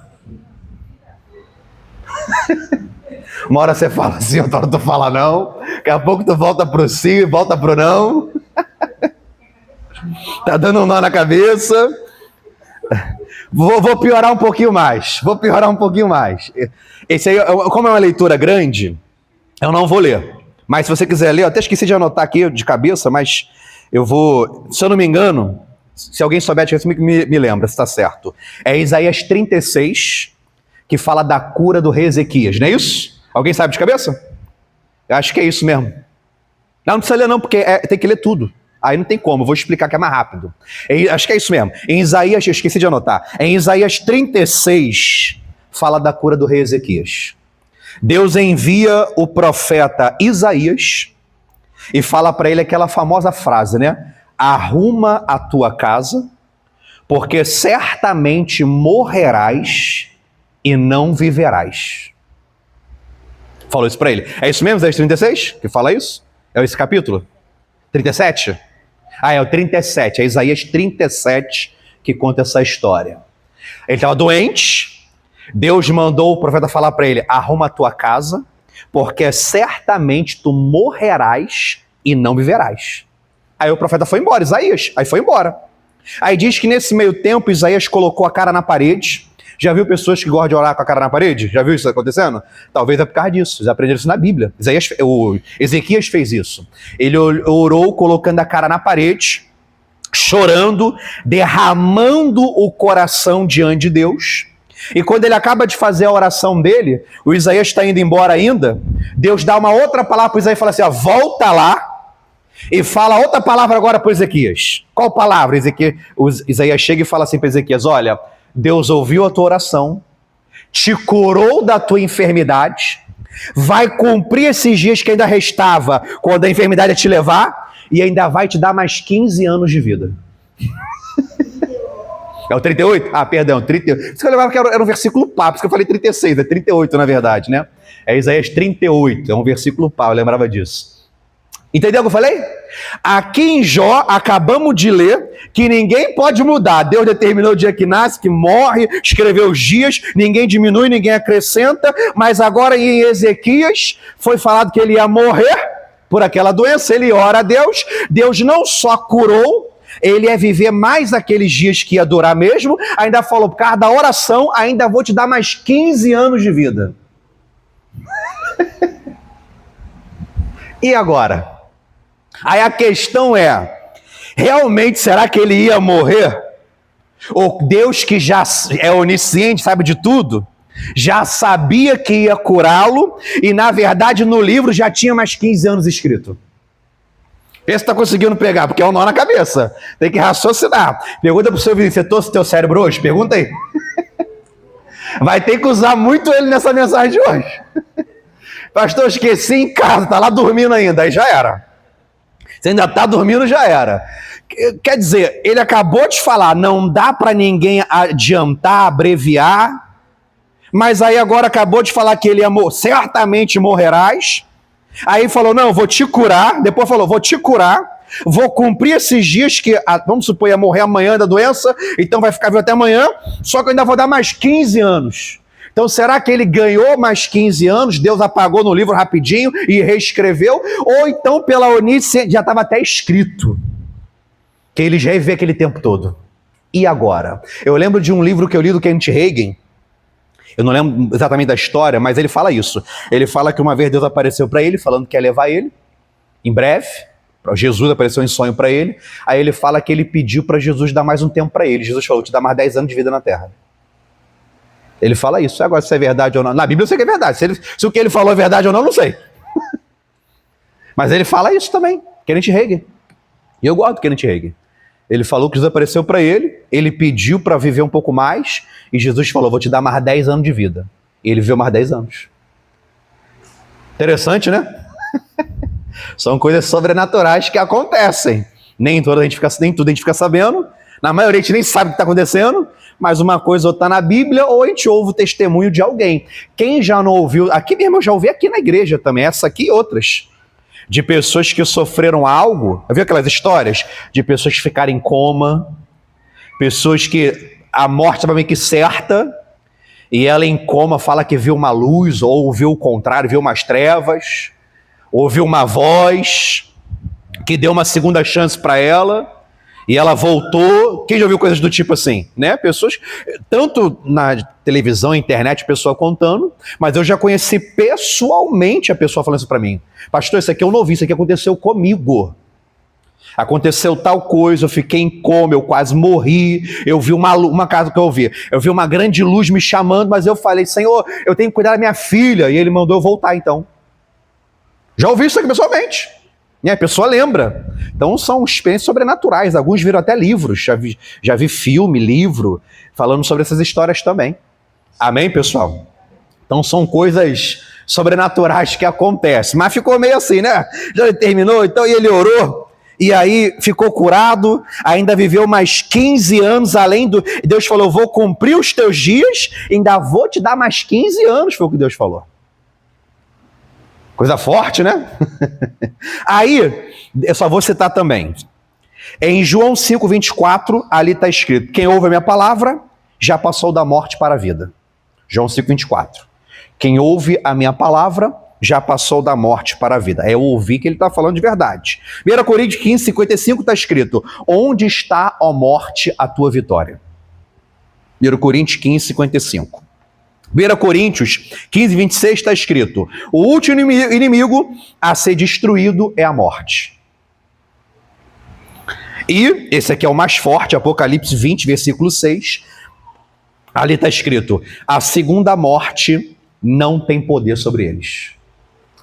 Speaker 2: Uma hora você fala sim, outra hora tu fala não. Daqui a pouco tu volta pro sim, volta pro não. Tá dando um nó na cabeça. Vou piorar um pouquinho mais. Esse aí, como é uma leitura grande, eu não vou ler. Mas se você quiser ler, eu até esqueci de anotar aqui de cabeça, mas eu vou, se eu não me engano, se alguém souber de cabeça, me lembra se está certo. É Isaías 36, que fala da cura do rei Ezequias, não é isso? Alguém sabe de cabeça? Eu acho que é isso mesmo. Não precisa ler não, porque tem que ler tudo. Aí não tem como, eu vou explicar que é mais rápido. Acho que é isso mesmo. Em Isaías, eu esqueci de anotar. Em Isaías 36, fala da cura do rei Ezequias. Deus envia o profeta Isaías e fala para ele aquela famosa frase, né? Arruma a tua casa, porque certamente morrerás e não viverás. Falou isso para ele. É isso mesmo, Isaías 36, que fala isso? É esse capítulo? 37? É o 37. É Isaías 37 que conta essa história. Ele estava doente. Deus mandou o profeta falar para ele, arruma a tua casa, porque certamente tu morrerás e não viverás. Aí o profeta foi embora, Isaías, aí foi embora. Aí diz que nesse meio tempo, Isaías colocou a cara na parede. Já viu pessoas que gostam de orar com a cara na parede? Já viu isso acontecendo? Talvez é por causa disso, eles aprenderam isso na Bíblia. Ezequias fez isso. Ele orou colocando a cara na parede, chorando, derramando o coração diante de Deus. E quando ele acaba de fazer a oração dele, o Isaías está indo embora ainda, Deus dá uma outra palavra para Isaías e fala assim, ó, volta lá e fala outra palavra agora para Ezequias. Qual palavra? Isaías chega e fala assim para Ezequias, olha, Deus ouviu a tua oração, te curou da tua enfermidade, vai cumprir esses dias que ainda restava quando a enfermidade ia te levar e ainda vai te dar mais 15 anos de vida. É o 38? Ah, perdão, 38. Por isso que eu lembrava que era um versículo pá, por isso que eu falei 36, é 38 na verdade, né? É Isaías 38, é um versículo pá, eu lembrava disso. Entendeu o que eu falei? Aqui em Jó, acabamos de ler que ninguém pode mudar. Deus determinou o dia que nasce, que morre, escreveu os dias, ninguém diminui, ninguém acrescenta, mas agora em Ezequias foi falado que ele ia morrer por aquela doença, ele ora a Deus, Deus não só curou, ele ia viver mais aqueles dias que ia durar mesmo, ainda falou, por causa da oração, ainda vou te dar mais 15 anos de vida. E agora? Aí a questão é, realmente será que ele ia morrer? Ou Deus que já é onisciente, sabe de tudo, já sabia que ia curá-lo e na verdade no livro já tinha mais 15 anos escrito? Esse está conseguindo pegar, porque é um nó na cabeça. Tem que raciocinar. Pergunta para o seu vizinho, você trouxe o teu cérebro hoje? Pergunta aí. Vai ter que usar muito ele nessa mensagem de hoje. Pastor, eu esqueci em casa, está lá dormindo ainda, aí já era. Você ainda está dormindo, já era. Quer dizer, ele acabou de falar, não dá para ninguém adiantar, abreviar, mas aí agora acabou de falar que ele ia certamente morrerás. Aí falou, não, vou te curar. Depois falou, vou te curar. Vou cumprir esses dias que, vamos supor, ia morrer amanhã da doença, então vai ficar vivo até amanhã, só que eu ainda vou dar mais 15 anos. Então será que ele ganhou mais 15 anos, Deus apagou no livro rapidinho e reescreveu? Ou então pela onisciência, já estava até escrito, que ele já ia viver aquele tempo todo. E agora? Eu lembro de um livro que eu li do Kenneth Hagin, eu não lembro exatamente da história, mas ele fala isso. Ele fala que uma vez Deus apareceu para ele, falando que ia levar ele, em breve. Jesus apareceu em sonho para ele. Aí ele fala que ele pediu para Jesus dar mais um tempo para ele. Jesus falou, te dá mais 10 anos de vida na terra. Ele fala isso. Agora, se é verdade ou não. Na Bíblia eu sei que é verdade. Se o que ele falou é verdade ou não, não sei. Mas ele fala isso também. Kenneth Hagin. E eu gosto do Kenneth Hagin. Ele falou que Jesus apareceu para ele, ele pediu para viver um pouco mais, e Jesus falou, vou te dar mais 10 anos de vida. E ele viveu mais 10 anos. Interessante, né? São coisas sobrenaturais que acontecem. Nem tudo a gente fica sabendo, na maioria a gente nem sabe o que está acontecendo, mas uma coisa ou está na Bíblia, ou a gente ouve o testemunho de alguém. Quem já não ouviu, aqui mesmo eu já ouvi aqui na igreja também, essa aqui e outras, de pessoas que sofreram algo, viu aquelas histórias? De pessoas que ficaram em coma, pessoas que a morte estava meio que certa, e ela em coma fala que viu uma luz, ou viu o contrário, viu umas trevas, ouviu uma voz, que deu uma segunda chance para ela, E ela voltou. Quem já ouviu coisas do tipo assim, né? Pessoas, tanto na televisão, internet, pessoa contando, mas eu já conheci pessoalmente a pessoa falando isso pra mim. Pastor, isso aqui eu não ouvi, isso aqui aconteceu comigo. Aconteceu tal coisa, eu fiquei em coma, eu quase morri, eu vi uma casa que eu vi uma grande luz me chamando, mas eu falei, Senhor, eu tenho que cuidar da minha filha, e ele mandou eu voltar então. Já ouvi isso aqui pessoalmente. E a pessoa lembra. Então são experiências sobrenaturais. Alguns viram até livros. Já vi filme, livro, falando sobre essas histórias também. Amém, pessoal? Então são coisas sobrenaturais que acontecem. Mas ficou meio assim, né? Já terminou, então, e ele orou. E aí ficou curado. Ainda viveu mais 15 anos além do... Deus falou, eu vou cumprir os teus dias. Ainda vou te dar mais 15 anos. Foi o que Deus falou. Coisa forte, né? Aí, eu só vou citar também. Em João 5,24, ali está escrito, quem ouve a minha palavra, já passou da morte para a vida. João 5,24. Quem ouve a minha palavra, já passou da morte para a vida. É ouvir que ele está falando de verdade. 1 Coríntios 15,55 está escrito, onde está, ó morte, a tua vitória? 1 Coríntios 15,55. 1 Coríntios 15:26 está escrito, o último inimigo a ser destruído é a morte. E esse aqui é o mais forte, Apocalipse 20, versículo 6, ali está escrito, a segunda morte não tem poder sobre eles.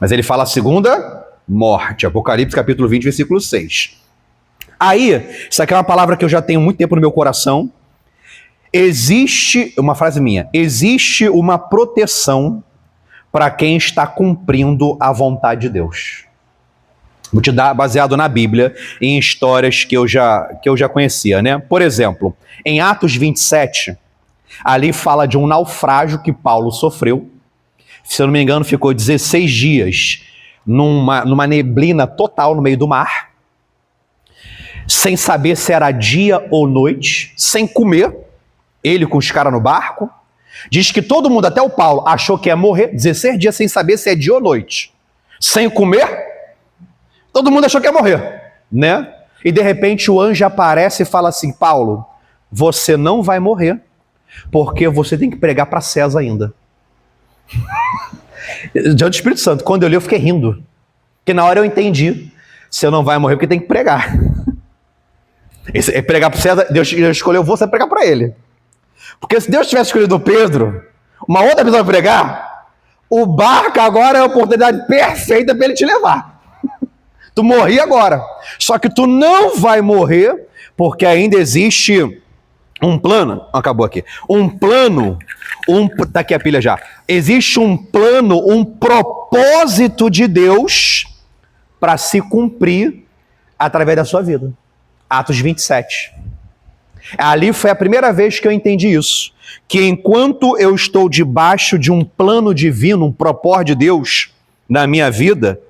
Speaker 2: Mas ele fala a segunda morte, Apocalipse capítulo 20, versículo 6. Aí, isso aqui é uma palavra que eu já tenho muito tempo no meu coração. Existe, uma frase minha, existe uma proteção para quem está cumprindo a vontade de Deus. Vou te dar, baseado na Bíblia, em histórias que eu já conhecia, né? Por exemplo, em Atos 27, ali fala de um naufrágio que Paulo sofreu. Se eu não me engano, ficou 16 dias numa neblina total no meio do mar, sem saber se era dia ou noite, sem comer. Ele com os caras no barco, diz que todo mundo, até o Paulo, achou que ia morrer, 16 dias sem saber se é dia ou noite. Sem comer, todo mundo achou que ia morrer, né? E de repente o anjo aparece e fala assim, Paulo, você não vai morrer, porque você tem que pregar para César ainda. Diante do Espírito Santo, quando eu li eu fiquei rindo, porque na hora eu entendi, você não vai morrer porque tem que pregar. É pregar para César, Deus escolheu você pregar para ele. Porque se Deus tivesse escolhido Pedro, uma outra pessoa para pregar, o barco agora é a oportunidade perfeita para ele te levar. Tu morri agora. Só que tu não vai morrer, porque ainda existe um plano. Acabou aqui. Um plano. Tá aqui a pilha já. Existe um plano, um propósito de Deus para se cumprir através da sua vida. Atos 27. Ali foi a primeira vez que eu entendi isso. Que enquanto eu estou debaixo de um plano divino, um propósito de Deus na minha vida,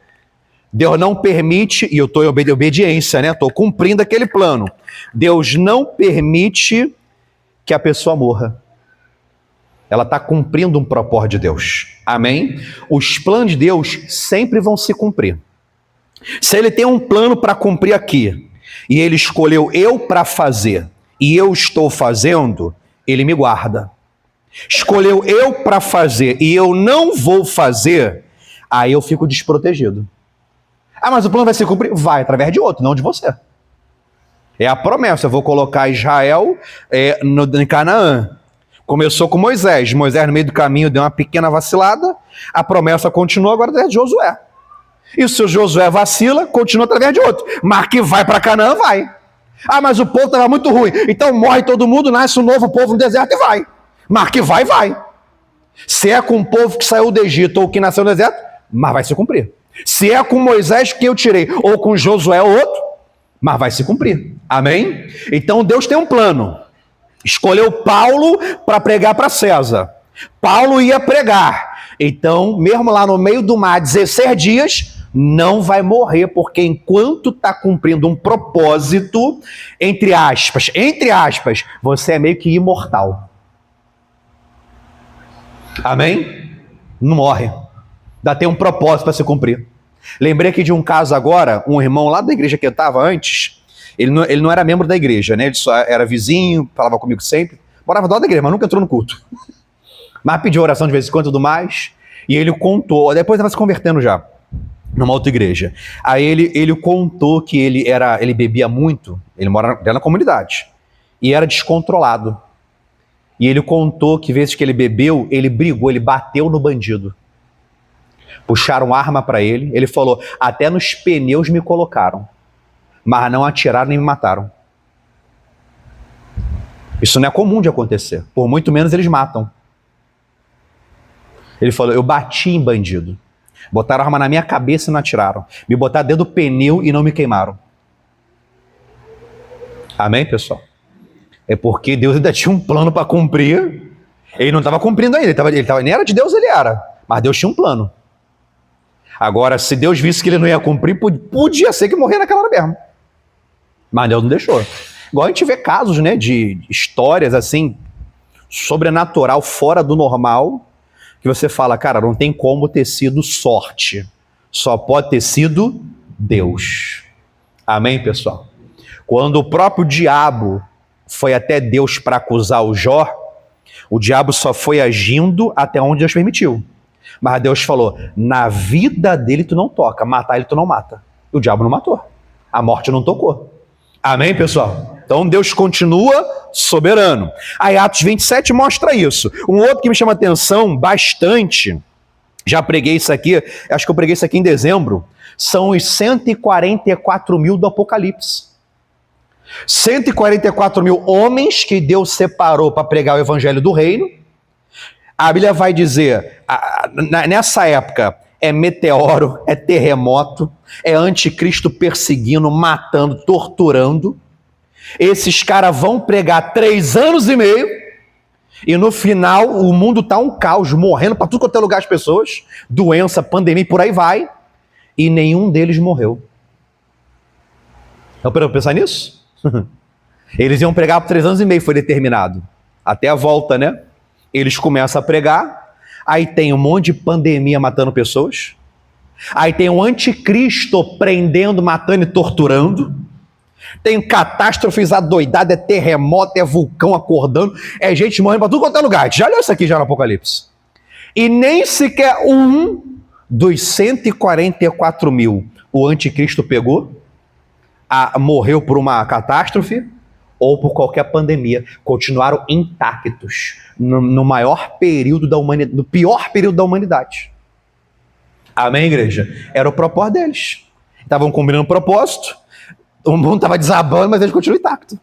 Speaker 2: Deus não permite, e eu estou em obediência, né? Estou cumprindo aquele plano. Deus não permite que a pessoa morra. Ela está cumprindo um propósito de Deus. Amém? Os planos de Deus sempre vão se cumprir. Se Ele tem um plano para cumprir aqui, e Ele escolheu eu para fazer, e eu estou fazendo, Ele me guarda. Escolheu eu para fazer e eu não vou fazer, aí eu fico desprotegido. Ah, mas o plano vai se cumprir? Vai, através de outro, não de você. É a promessa, eu vou colocar Israel em Canaã. Começou com Moisés. Moisés no meio do caminho deu uma pequena vacilada, a promessa continua agora através de Josué. E se o Josué vacila, continua através de outro. Mas que vai para Canaã, vai. Ah, mas o povo estava muito ruim. Então morre todo mundo, nasce um novo povo no deserto e vai. Mas que vai, vai. Se é com o povo que saiu do Egito ou que nasceu no deserto, mas vai se cumprir. Se é com Moisés que eu tirei, ou com Josué ou outro, mas vai se cumprir. Amém? Então Deus tem um plano. Escolheu Paulo para pregar para César. Paulo ia pregar. Então, mesmo lá no meio do mar, 16 dias... não vai morrer, porque enquanto está cumprindo um propósito, entre aspas, você é meio que imortal. Amém? Não morre. Ainda tem um propósito para se cumprir. Lembrei aqui de um caso agora, um irmão lá da igreja que eu estava antes, Ele não era membro da igreja, né? Ele só era vizinho, falava comigo sempre. Morava do lado da igreja, mas nunca entrou no culto. Mas pediu oração de vez em quando e tudo mais. E ele contou, depois estava se convertendo já, numa outra igreja. Aí ele contou que ele bebia muito, ele mora dentro da comunidade, e era descontrolado. E ele contou que vezes que ele bebeu, ele brigou, ele bateu no bandido. Puxaram arma para ele, ele falou, até nos pneus me colocaram, mas não atiraram nem me mataram. Isso não é comum de acontecer, por muito menos eles matam. Ele falou, eu bati em bandido. Botaram arma na minha cabeça e não atiraram. Me botaram dentro do pneu e não me queimaram. Amém, pessoal? É porque Deus ainda tinha um plano para cumprir. Ele não estava cumprindo ainda. Nem era de Deus, ele era. Mas Deus tinha um plano. Agora, se Deus visse que ele não ia cumprir, podia ser que morria naquela hora mesmo. Mas Deus não deixou. Igual a gente vê casos, né, de histórias assim, sobrenatural, fora do normal, que você fala, cara, não tem como ter sido sorte. Só pode ter sido Deus. Amém, pessoal? Quando o próprio diabo foi até Deus para acusar o Jó, o diabo só foi agindo até onde Deus permitiu. Mas Deus falou, na vida dele tu não toca, matar ele tu não mata. E o diabo não matou. A morte não tocou. Amém, pessoal? Então Deus continua soberano. Aí Atos 27 mostra isso. Um outro que me chama atenção bastante, já preguei isso aqui, acho que eu preguei isso aqui em dezembro, são os 144 mil do Apocalipse. 144 mil homens que Deus separou para pregar o evangelho do reino. A Bíblia vai dizer, nessa época, é meteoro, é terremoto, é anticristo perseguindo, matando, torturando. Esses caras vão pregar 3 anos e meio e no final o mundo tá um caos, morrendo para tudo quanto é lugar as pessoas, doença, pandemia e por aí vai, e nenhum deles morreu. Então, para pensar nisso? Eles iam pregar por 3 anos e meio, foi determinado. Até a volta, né? Eles começam a pregar, aí tem um monte de pandemia matando pessoas, aí tem um anticristo prendendo, matando e torturando, tem catástrofes adoidadas, é terremoto, é vulcão acordando, é gente morrendo para tudo quanto é lugar. A gente já olhou isso aqui já no Apocalipse. E nem sequer um dos 144 mil o anticristo pegou, morreu por uma catástrofe ou por qualquer pandemia. Continuaram intactos no maior período da humanidade, no pior período da humanidade. Amém, igreja? Era o propósito deles. Estavam combinando o propósito, o mundo estava desabando, mas eles continuam intactos.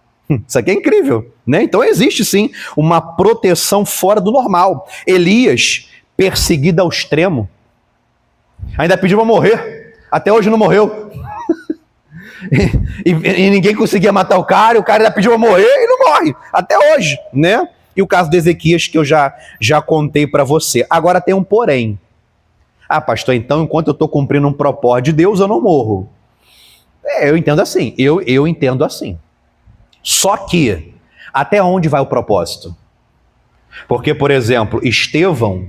Speaker 2: Isso aqui é incrível, né? Então existe sim uma proteção fora do normal. Elias, perseguido ao extremo, ainda pediu para morrer. Até hoje não morreu. E ninguém conseguia matar o cara ainda pediu para morrer e não morre. Até hoje, né? E o caso de Ezequias que eu já contei para você. Agora tem um porém. Pastor, então enquanto eu estou cumprindo um propósito de Deus, eu não morro. Eu entendo assim, eu entendo assim. Só que, até onde vai o propósito? Porque, por exemplo, Estevão,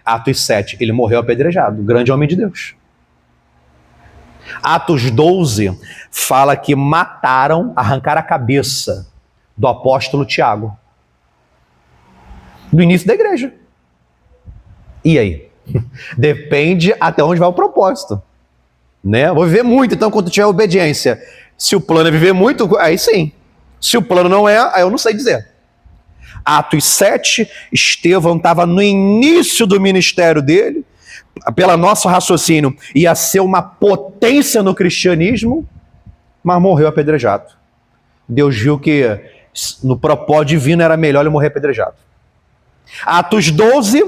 Speaker 2: Atos 7, ele morreu apedrejado, grande homem de Deus. Atos 12 fala que arrancaram a cabeça do apóstolo Tiago. Do início da igreja. E aí? Depende até onde vai o propósito. Né? Vou viver muito, então quando tiver obediência. Se o plano é viver muito, aí sim. Se o plano não é, aí eu não sei dizer. Atos 7, Estevão estava no início do ministério dele, pelo nosso raciocínio, ia ser uma potência no cristianismo, mas morreu apedrejado. Deus viu que no propósito divino era melhor ele morrer apedrejado. Atos 12,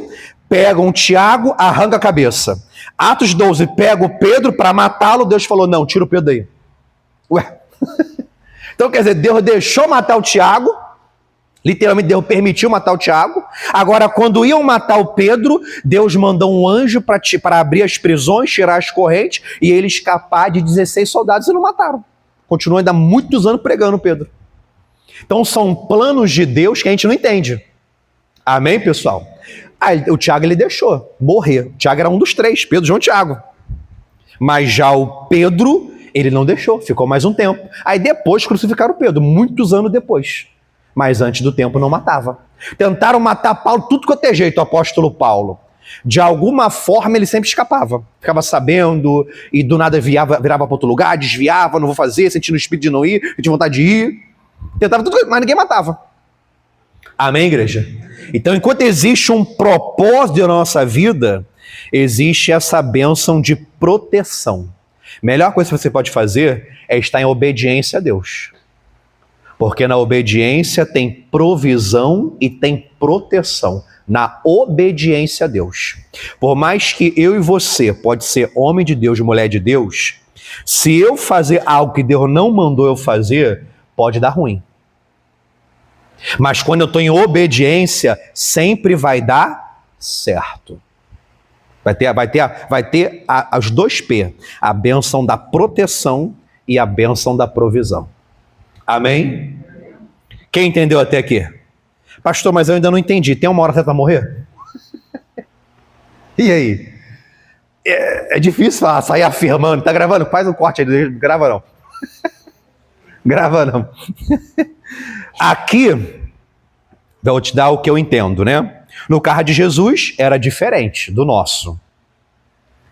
Speaker 2: pegam Tiago, arranca a cabeça. Atos 12, pega o Pedro para matá-lo, Deus falou, não, tira o Pedro daí. Ué. Então quer dizer, Deus deixou matar o Tiago, literalmente Deus permitiu matar o Tiago. Agora quando iam matar o Pedro, Deus mandou um anjo para abrir as prisões, tirar as correntes, e ele escapar de 16 soldados e não mataram. Continuou ainda muitos anos pregando Pedro. Então são planos de Deus que a gente não entende. Amém, pessoal? Aí, o Tiago ele deixou morrer. O Tiago era um dos 3, Pedro, João e Tiago. Mas já o Pedro, Ele não deixou, ficou mais um tempo. Aí depois crucificaram Pedro, muitos anos depois. Mas antes do tempo não matava. Tentaram matar Paulo, tudo quanto é jeito, o apóstolo Paulo. De alguma forma ele sempre escapava. Ficava sabendo e do nada virava para outro lugar, desviava, não vou fazer, sentindo o espírito de não ir, tinha vontade de ir. Tentava tudo, mas ninguém matava. Amém, igreja? Então, enquanto existe um propósito na nossa vida, existe essa bênção de proteção. Melhor coisa que você pode fazer é estar em obediência a Deus. Porque na obediência tem provisão e tem proteção. Na obediência a Deus. Por mais que eu e você pode ser homem de Deus, mulher de Deus, se eu fazer algo que Deus não mandou eu fazer, pode dar ruim. Mas quando eu estou em obediência, sempre vai dar certo. Vai ter os dois P, a bênção da proteção e a bênção da provisão. Amém? Quem entendeu até aqui? Pastor, mas eu ainda não entendi. Tem uma hora que você vai morrer? E aí? É difícil falar, sair afirmando. Tá gravando? Faz um corte aí. Grava não. Grava não. Aqui, vou te dar o que eu entendo, né? No caso de Jesus, era diferente do nosso.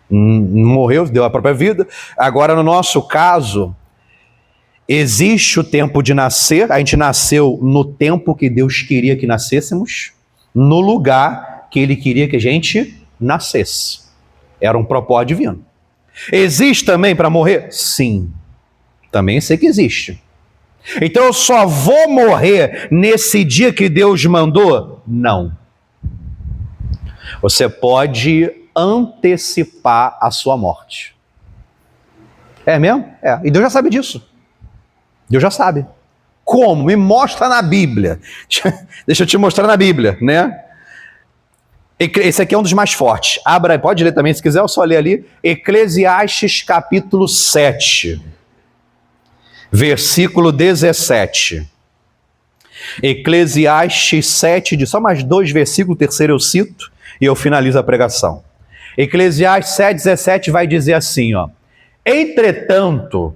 Speaker 2: Morreu, deu a própria vida. Agora, no nosso caso, existe o tempo de nascer. A gente nasceu no tempo que Deus queria que nascêssemos, no lugar que Ele queria que a gente nascesse. Era um propósito divino. Existe também para morrer? Sim. Também sei que existe. Então eu só vou morrer nesse dia que Deus mandou? Não. Você pode antecipar a sua morte. É mesmo? É. E Deus já sabe disso. Deus já sabe. Como? Me mostra na Bíblia. Deixa eu te mostrar na Bíblia, né? Esse aqui é um dos mais fortes. Abra, pode ler também, se quiser, eu só ler ali. Eclesiastes capítulo 7, versículo 17. Eclesiastes 7, só mais 2 versículos, o terceiro eu cito, e eu finalizo a pregação. Eclesiastes 7, 17 vai dizer assim, ó. Entretanto,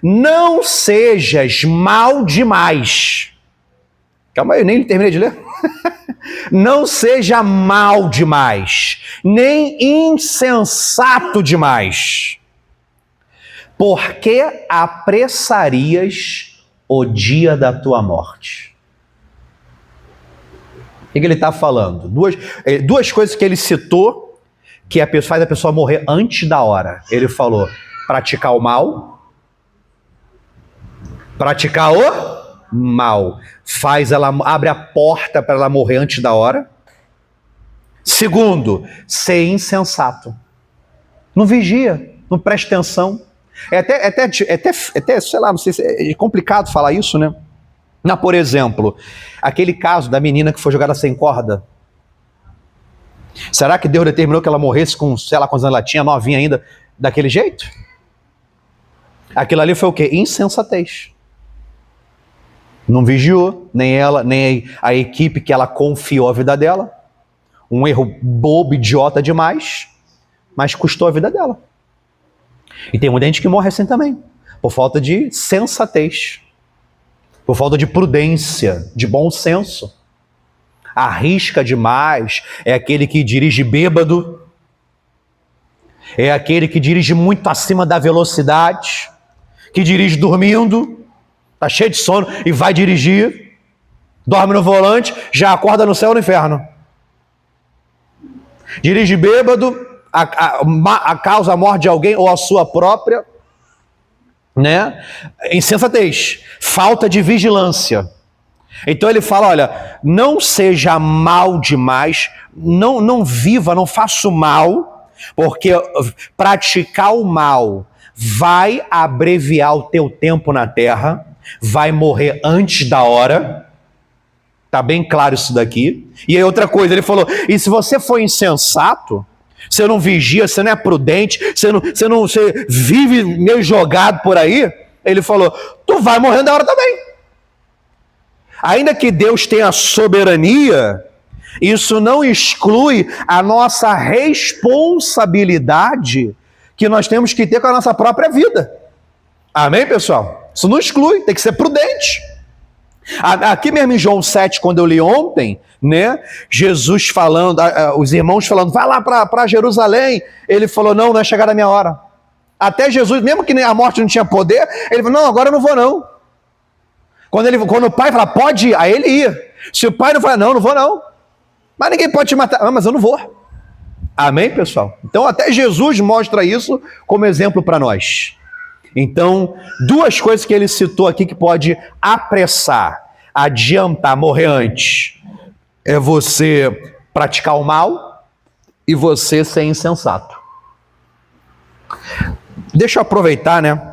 Speaker 2: não sejas mal demais. Calma aí, eu nem terminei de ler. Não seja mal demais, nem insensato demais, porque apressarias o dia da tua morte. O que ele está falando? Duas coisas que ele citou que faz a pessoa morrer antes da hora. Ele falou: praticar o mal, praticar o mal, abre a porta para ela morrer antes da hora. Segundo, ser insensato. Não vigia, não presta atenção. É até, sei lá, não sei se é complicado falar isso, né? Não, por exemplo, aquele caso da menina que foi jogada sem corda. Será que Deus determinou que ela morresse com, sei lá quantos anos ela tinha, novinha ainda, daquele jeito? Aquilo ali foi o quê? Insensatez. Não vigiou, nem ela, nem a equipe que ela confiou a vida dela. Um erro bobo, idiota demais, mas custou a vida dela. E tem muita gente que morre assim também, por falta de sensatez, por falta de prudência, de bom senso. Arrisca demais, é aquele que dirige bêbado, é aquele que dirige muito acima da velocidade, que dirige dormindo, está cheio de sono e vai dirigir, dorme no volante, já acorda no céu ou no inferno. Dirige bêbado, causa a morte de alguém ou a sua própria, né? Insensatez, falta de vigilância. Então ele fala, olha, não seja mal demais, não viva, não faça o mal, porque praticar o mal vai abreviar o teu tempo na terra, vai morrer antes da hora. Tá bem claro isso daqui. E aí outra coisa, ele falou, e se você for insensato, você não vigia, você não é prudente, você vive meio jogado por aí, ele falou, tu vai morrer na hora também. Ainda que Deus tenha soberania, isso não exclui a nossa responsabilidade que nós temos que ter com a nossa própria vida. Amém, pessoal? Isso não exclui, tem que ser prudente. Aqui mesmo em João 7, quando eu li ontem, né, Jesus falando, os irmãos falando, vai lá para Jerusalém. Ele falou, não é chegada a minha hora. Até Jesus, mesmo que a morte não tinha poder, ele falou, não, agora eu não vou não. Quando o pai fala, pode ir, aí ele ia. Se o pai não fala, não vou não. Mas ninguém pode te matar. Mas eu não vou. Amém, pessoal? Então até Jesus mostra isso como exemplo para nós. Então, duas coisas que ele citou aqui que pode apressar, adiantar, morrer antes. É você praticar o mal e você ser insensato. Deixa eu aproveitar, né?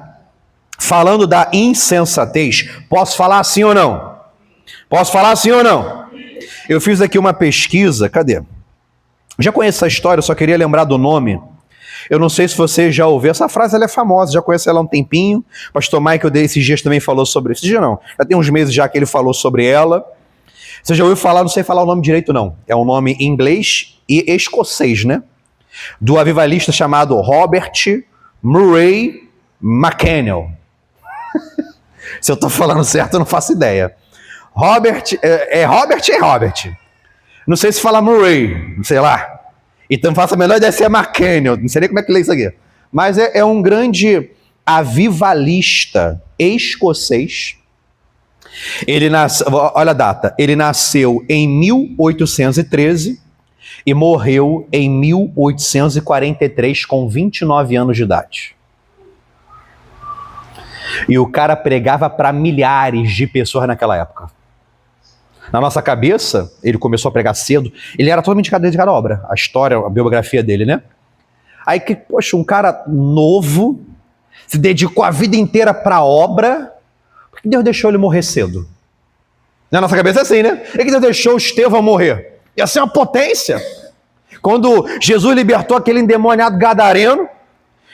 Speaker 2: Falando da insensatez, posso falar sim ou não? Posso falar sim ou não? Eu fiz aqui uma pesquisa, cadê? Já conheço essa história, eu só queria lembrar do nome. Eu não sei se você já ouviu, essa frase ela é famosa, já conhece ela há um tempinho. Pastor Michael desses dias também falou sobre isso. Esse dia não, já tem uns meses já que ele falou sobre ela. Você já ouviu falar, não sei falar o nome direito não. É um nome em inglês e escocês, né? Do avivalista chamado Robert Murray McConnell. Se eu estou falando certo, eu não faço ideia. Robert. Não sei se fala Murray, não sei lá. Então faço a menor ideia se é McConnell, não sei nem como é que lê isso aqui. Mas é um grande avivalista escocês. Ele nasceu, olha a data, ele nasceu em 1813 e morreu em 1843 com 29 anos de idade. E o cara pregava para milhares de pessoas naquela época. Na nossa cabeça, ele começou a pregar cedo, ele era totalmente dedicado à obra, a história, a biografia dele, né? Aí que, poxa, um cara novo, se dedicou a vida inteira para a obra, por que Deus deixou ele morrer cedo? Na nossa cabeça é assim, né? Por que Deus deixou Estevão morrer? Ia ser uma potência. Quando Jesus libertou aquele endemoniado gadareno,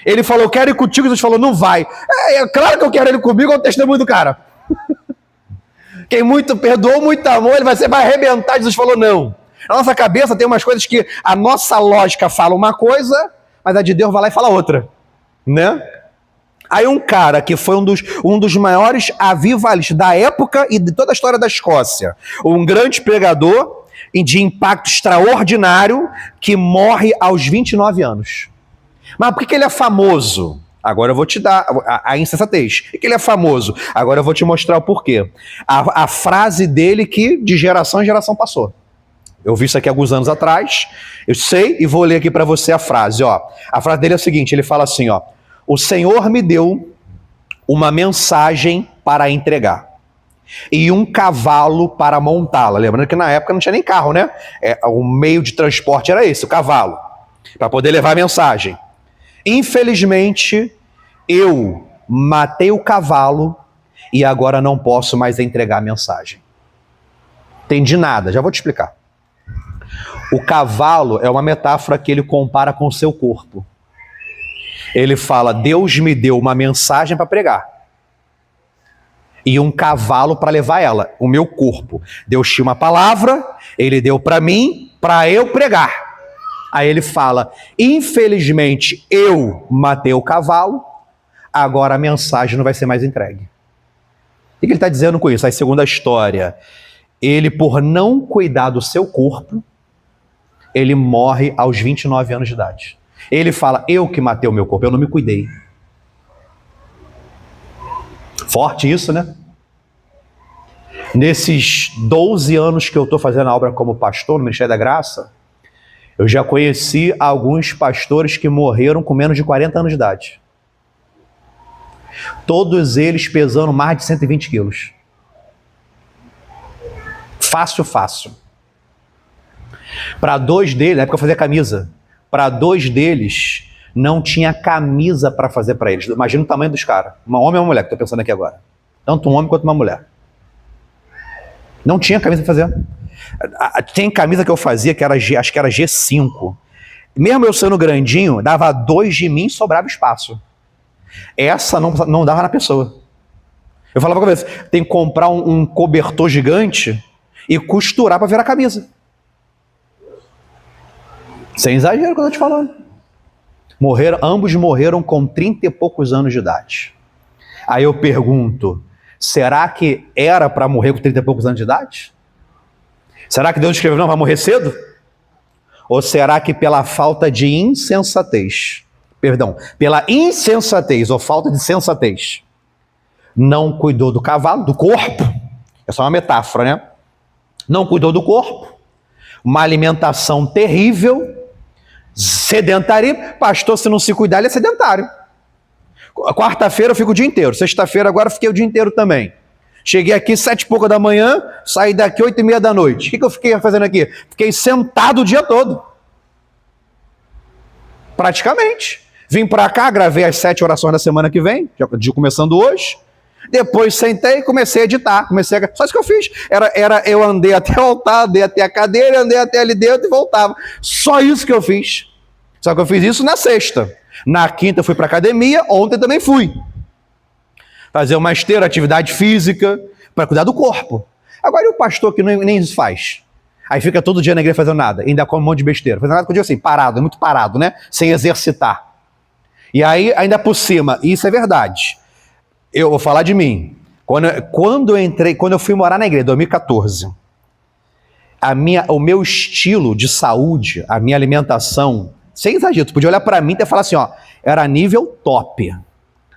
Speaker 2: ele falou, quero ir contigo, Jesus falou, não vai. É claro que eu quero ele comigo, é o testemunho do cara. Quem muito perdoou, muito amou, ele vai arrebentar. Jesus falou não. Na nossa cabeça tem umas coisas que a nossa lógica fala uma coisa, mas a de Deus vai lá e fala outra, né? Aí um cara que foi um dos maiores avivalistas da época e de toda a história da Escócia, um grande pregador de impacto extraordinário que morre aos 29 anos. Mas por que ele é famoso? Agora eu vou te dar a insensatez. Por que ele é famoso? Agora eu vou te mostrar o porquê. A frase dele que de geração em geração passou. Eu vi isso aqui alguns anos atrás, eu sei e vou ler aqui para você a frase. Ó. A frase dele é a seguinte, ele fala assim, ó, o Senhor me deu uma mensagem para entregar e um cavalo para montá-la. Lembrando que na época não tinha nem carro, né? O meio de transporte era esse, o cavalo, para poder levar a mensagem. Infelizmente, eu matei o cavalo e agora não posso mais entregar a mensagem. Entendi nada, já vou te explicar. O cavalo é uma metáfora que ele compara com o seu corpo. Ele fala, Deus me deu uma mensagem para pregar e um cavalo para levar ela, o meu corpo. Deus tinha uma palavra, ele deu para mim, para eu pregar. Aí ele fala, infelizmente eu matei o cavalo, agora a mensagem não vai ser mais entregue. O que ele está dizendo com isso? Aí, segundo a história, ele por não cuidar do seu corpo, ele morre aos 29 anos de idade. Ele fala, eu que matei o meu corpo, eu não me cuidei. Forte isso, né? Nesses 12 anos que eu estou fazendo a obra como pastor no Ministério da Graça, eu já conheci alguns pastores que morreram com menos de 40 anos de idade. Todos eles pesando mais de 120 quilos. Fácil. Para 2 deles, na época eu fazia camisa, para 2 deles não tinha camisa para fazer para eles. Imagina o tamanho dos caras. Um homem e uma mulher, que estou pensando aqui agora. Tanto um homem quanto uma mulher. Não tinha camisa para fazer. Tem camisa que eu fazia, que era acho que era G5. Mesmo eu sendo grandinho, dava 2 de mim e sobrava espaço. Essa não dava na pessoa. Eu falava com eles, tem que comprar um cobertor gigante e costurar para virar a camisa. Sem exagero que eu estou te falando. Ambos morreram com 30 e poucos anos de idade. Aí eu pergunto, será que era para morrer com 30 e poucos anos de idade? Será que Deus escreveu, não, vai morrer cedo? Ou será que pela falta de insensatez, pela insensatez ou falta de sensatez, não cuidou do cavalo, do corpo? É só uma metáfora, né? Não cuidou do corpo, uma alimentação terrível, sedentarismo. Pastor, se não se cuidar, ele é sedentário. Quarta-feira eu fico o dia inteiro, sexta-feira agora eu fiquei o dia inteiro também. Cheguei aqui 7h pouco da manhã, saí daqui 8h30 da noite. O que eu fiquei fazendo aqui? Fiquei sentado o dia todo. Praticamente. Vim para cá, gravei as 7 orações da semana que vem, já começando hoje. Depois sentei e comecei a editar. Só isso que eu fiz. Eu andei até o altar, andei até a cadeira, andei até ali dentro e voltava. Só isso que eu fiz. Só que eu fiz isso na sexta. Na quinta eu fui para academia, ontem também fui. Fazer uma esteira, atividade física, para cuidar do corpo. Agora e o pastor que nem isso faz? Aí fica todo dia na igreja fazendo nada, ainda come um monte de besteira. Fazendo nada que eu digo assim, parado, muito parado, né? Sem exercitar. E aí, ainda por cima, isso é verdade. Eu vou falar de mim. Quando eu fui morar na igreja, em 2014, o meu estilo de saúde, a minha alimentação, sem exagero, tu podia olhar para mim e falar assim, ó, era nível top.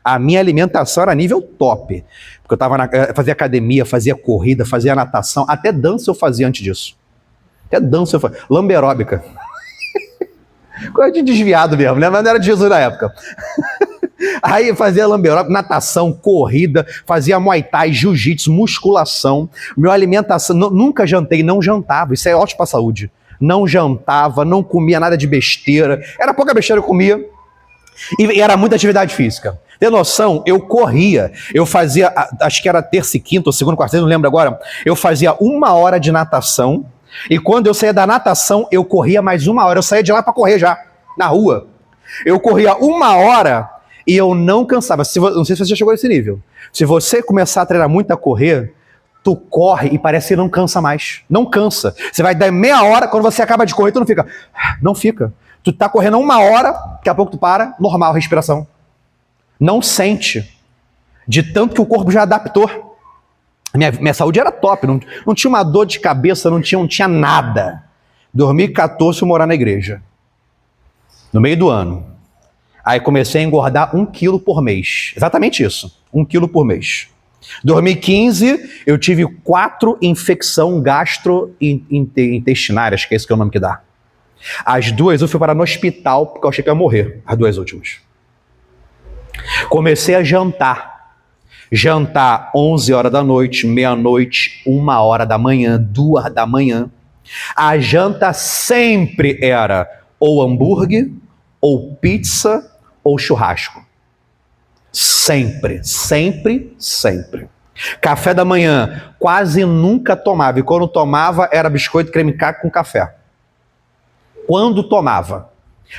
Speaker 2: A minha alimentação era nível top. Porque eu fazia academia, fazia corrida, fazia natação, até dança eu fazia antes disso. Até dança eu fazia. Lamberóbica. Coisa de desviado mesmo, né? Mas não era de Jesus na época. Aí fazia lamberóbica, natação, corrida, fazia muay thai, jiu-jitsu, musculação. Minha alimentação, nunca jantei, não jantava. Isso é ótimo para a saúde. Não jantava, não comia nada de besteira. Era pouca besteira que eu comia. E era muita atividade física. Tem noção? Eu corria. Eu fazia, acho que era terça e quinta ou segunda, quarta, não lembro agora. Eu fazia 1 hora de natação. E quando eu saía da natação, eu corria mais 1 hora. Eu saía de lá para correr já, na rua. Eu corria 1 hora e eu não cansava. Não sei se você já chegou nesse nível. Se você começar a treinar muito a correr, tu corre e parece que não cansa mais. Não cansa. Você vai dar meia hora, quando você acaba de correr, tu não fica. Não fica. Tu tá correndo 1 hora, daqui a pouco tu para, normal, respiração. Não sente. De tanto que o corpo já adaptou. Minha saúde era top, não tinha uma dor de cabeça, não tinha nada. 2014 fui morar na igreja. No meio do ano. Aí comecei a engordar 1 quilo por mês. Exatamente isso. 1 quilo por mês. 2015, eu tive 4 infecções gastrointestinais, que é esse que é o nome que dá. As 2 eu fui parar no hospital porque eu achei que eu ia morrer. As 2 últimas. Comecei a jantar. Jantar 11 horas da noite, meia-noite, 1 hora da manhã, 2 da manhã. A janta sempre era ou hambúrguer, ou pizza, ou churrasco. Sempre, sempre, sempre. Café da manhã quase nunca tomava. E quando tomava era biscoito creme crack com café. Quando tomava.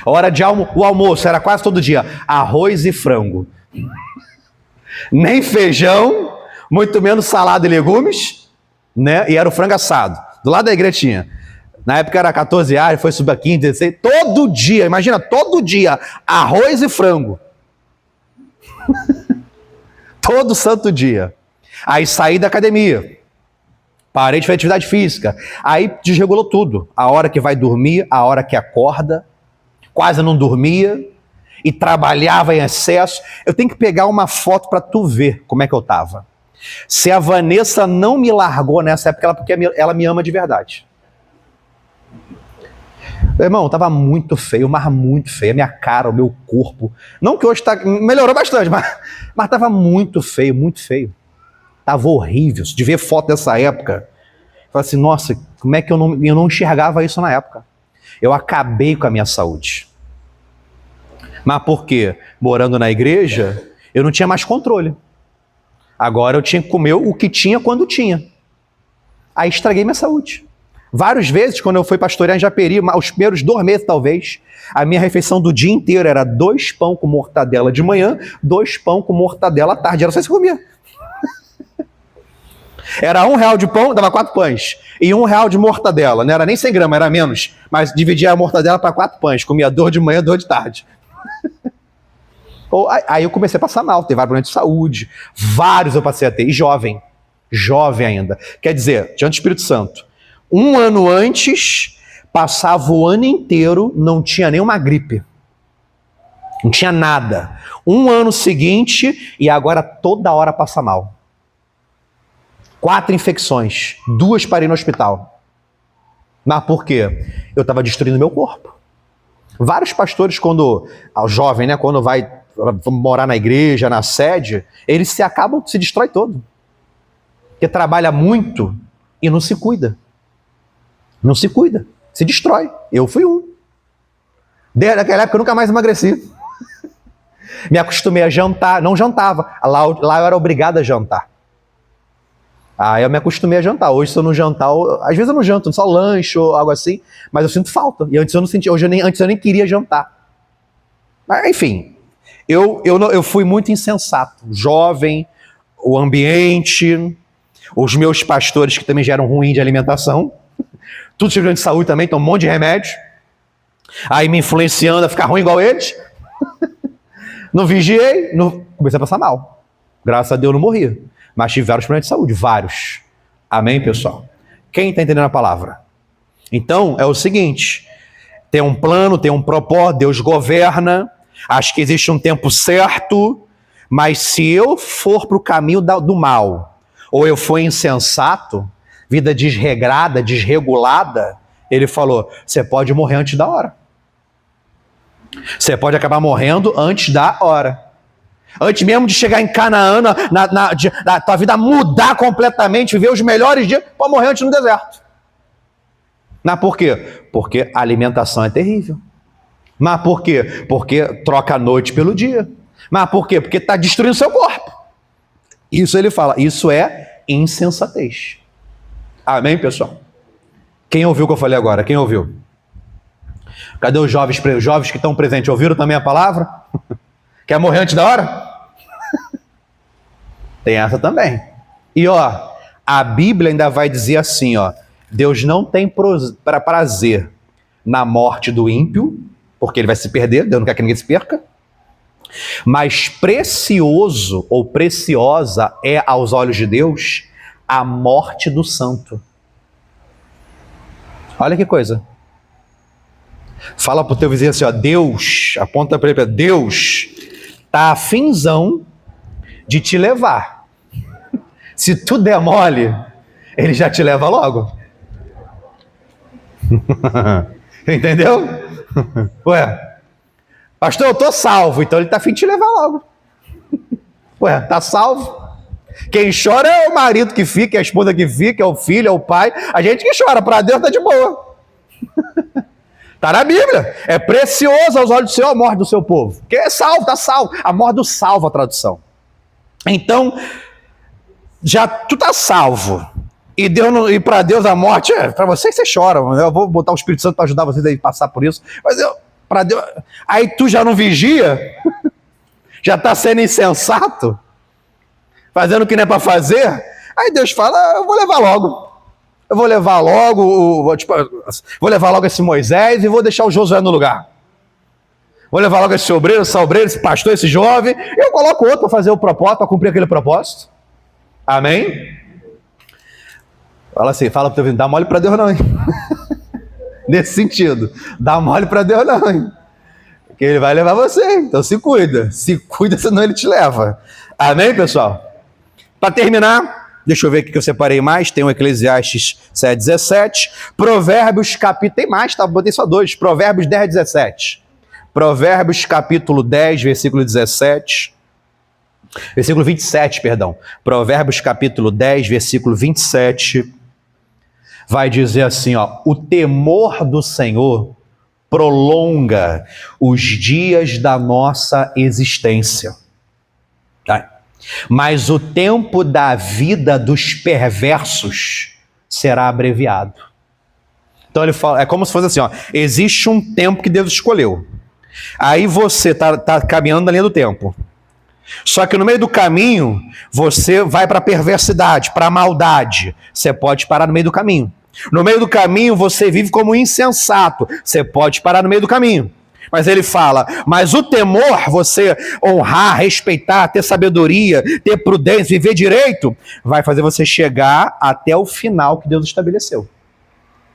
Speaker 2: A hora de o almoço era quase todo dia. Arroz e frango. Nem feijão, muito menos salada e legumes, né? E era o frango assado. Do lado da igreja tinha. Na época era 14 reais, foi subir a 15, 16. Todo dia, imagina, todo dia, arroz e frango. Todo santo dia. Aí saí da academia. Parei de fazer atividade física. Aí desregulou tudo. A hora que vai dormir, a hora que acorda. Quase não dormia. E trabalhava em excesso. Eu tenho que pegar uma foto para tu ver como é que eu tava. Se a Vanessa não me largou nessa época, porque ela me ama de verdade. Meu irmão, tava muito feio, mas muito feio. A minha cara, o meu corpo. Não que hoje melhorou bastante, mas tava muito feio, muito feio. Tava horrível. De ver foto dessa época, eu falei assim, nossa, como é que eu não enxergava isso na época? Eu acabei com a minha saúde. Mas por quê? Morando na igreja, eu não tinha mais controle. Agora eu tinha que comer o que tinha quando tinha. Aí estraguei minha saúde. Várias vezes, quando eu fui pastorear em Japeri, os primeiros 2 meses talvez, a minha refeição do dia inteiro era 2 pão com mortadela de manhã, 2 pão com mortadela à tarde. Era só isso que eu comia. Era R$1 de pão, dava 4 pães. E R$1 de mortadela. Não era nem 100 gramas, era menos. Mas dividia a mortadela para 4 pães. Comia 2 de manhã, 2 de tarde. Aí eu comecei a passar mal, ter vários problemas de saúde, vários eu passei a ter, e jovem ainda. Quer dizer, diante do Espírito Santo, 1 ano antes, passava o ano inteiro, não tinha nenhuma gripe. Não tinha nada. 1 ano seguinte, e agora toda hora passa mal. 4 infecções, 2 parei no hospital. Mas por quê? Eu estava destruindo meu corpo. Vários pastores, o jovem, né, quando vai morar na igreja, na sede, eles se destrói todo. Porque trabalha muito e não se cuida. Não se cuida, se destrói. Eu fui um. Desde aquela época eu nunca mais emagreci. Me acostumei a jantar, não jantava. Lá eu era obrigado a jantar. Aí eu me acostumei a jantar. Hoje, se eu não jantar, às vezes eu não janto, só lanche ou algo assim, mas eu sinto falta. E antes eu não sentia, antes eu nem queria jantar. Mas, enfim, eu fui muito insensato. Jovem, o ambiente, os meus pastores que também já eram ruins de alimentação, tudo chegando de saúde também, tomam um monte de remédio. Aí me influenciando a ficar ruim igual eles. Não vigiei, comecei a passar mal. Graças a Deus eu não morri. Mas tive vários problemas de saúde, vários. Amém, pessoal? Quem está entendendo a palavra? Então, é o seguinte, tem um plano, tem um propósito, Deus governa, acho que existe um tempo certo, mas se eu for para o caminho do mal, ou eu for insensato, vida desregrada, desregulada, ele falou, você pode morrer antes da hora. Você pode acabar morrendo antes da hora. Antes mesmo de chegar em Canaã, na tua vida mudar completamente, viver os melhores dias, pode morrer antes no deserto. Mas por quê? Porque a alimentação é terrível. Mas por quê? Porque troca a noite pelo dia. Mas por quê? Porque está destruindo seu corpo. Isso ele fala, isso é insensatez. Amém, pessoal? Quem ouviu o que eu falei agora? Quem ouviu? Cadê os jovens que estão presentes? Ouviram também a palavra? Quer morrer antes da hora? Tem essa também. E a Bíblia ainda vai dizer assim, Deus não tem prazer na morte do ímpio, porque ele vai se perder, Deus não quer que ninguém se perca, mas precioso ou preciosa é aos olhos de Deus a morte do santo. Olha que coisa. Fala pro teu vizinho assim, Deus, aponta para ele, Deus tá afinzão de te levar. Se tu der mole, ele já te leva logo. Entendeu? Ué, pastor, eu tô salvo, então ele tá afim de te levar logo. Ué, tá salvo? Quem chora é o marido que fica, é a esposa que fica, é o filho, é o pai. A gente que chora, para Deus tá de boa. Está na Bíblia. É precioso aos olhos do Senhor a morte do seu povo. Porque é salvo, está salvo. A morte do salvo, a tradução. Então, já tu está salvo. E para Deus a morte, para você você chora. Eu vou botar o Espírito Santo para ajudar vocês a passar por isso. Mas para Deus, aí tu já não vigia? Já está sendo insensato? Fazendo o que não é para fazer? Aí Deus fala, eu vou levar logo. Eu vou levar logo, vou levar logo esse Moisés e vou deixar o Josué no lugar. Vou levar logo esse obreiro, esse pastor, esse jovem, e eu coloco outro para fazer o propósito, para cumprir aquele propósito. Amém? Fala assim, fala para o teu vizinho, dá mole para Deus não, hein? Nesse sentido, dá mole para Deus não, hein? Porque ele vai levar você, então se cuida, senão ele te leva. Amém, pessoal? Para terminar, deixa eu ver o que eu separei mais. Tem o Eclesiastes 7:17. Provérbios capítulo... Tem mais, tá? Botei só 2. Provérbios 10:17. Provérbios capítulo 10, versículo 17. Versículo 27, perdão. Provérbios capítulo 10, versículo 27. Vai dizer assim, o temor do Senhor prolonga os dias da nossa existência. Tá? Mas o tempo da vida dos perversos será abreviado. Então ele fala, é como se fosse assim, existe um tempo que Deus escolheu. Aí você tá caminhando na linha do tempo. Só que no meio do caminho, você vai para a perversidade, para a maldade. Você pode parar no meio do caminho. No meio do caminho, você vive como insensato. Você pode parar no meio do caminho. Mas ele fala, mas o temor, você honrar, respeitar, ter sabedoria, ter prudência, viver direito, vai fazer você chegar até o final que Deus estabeleceu.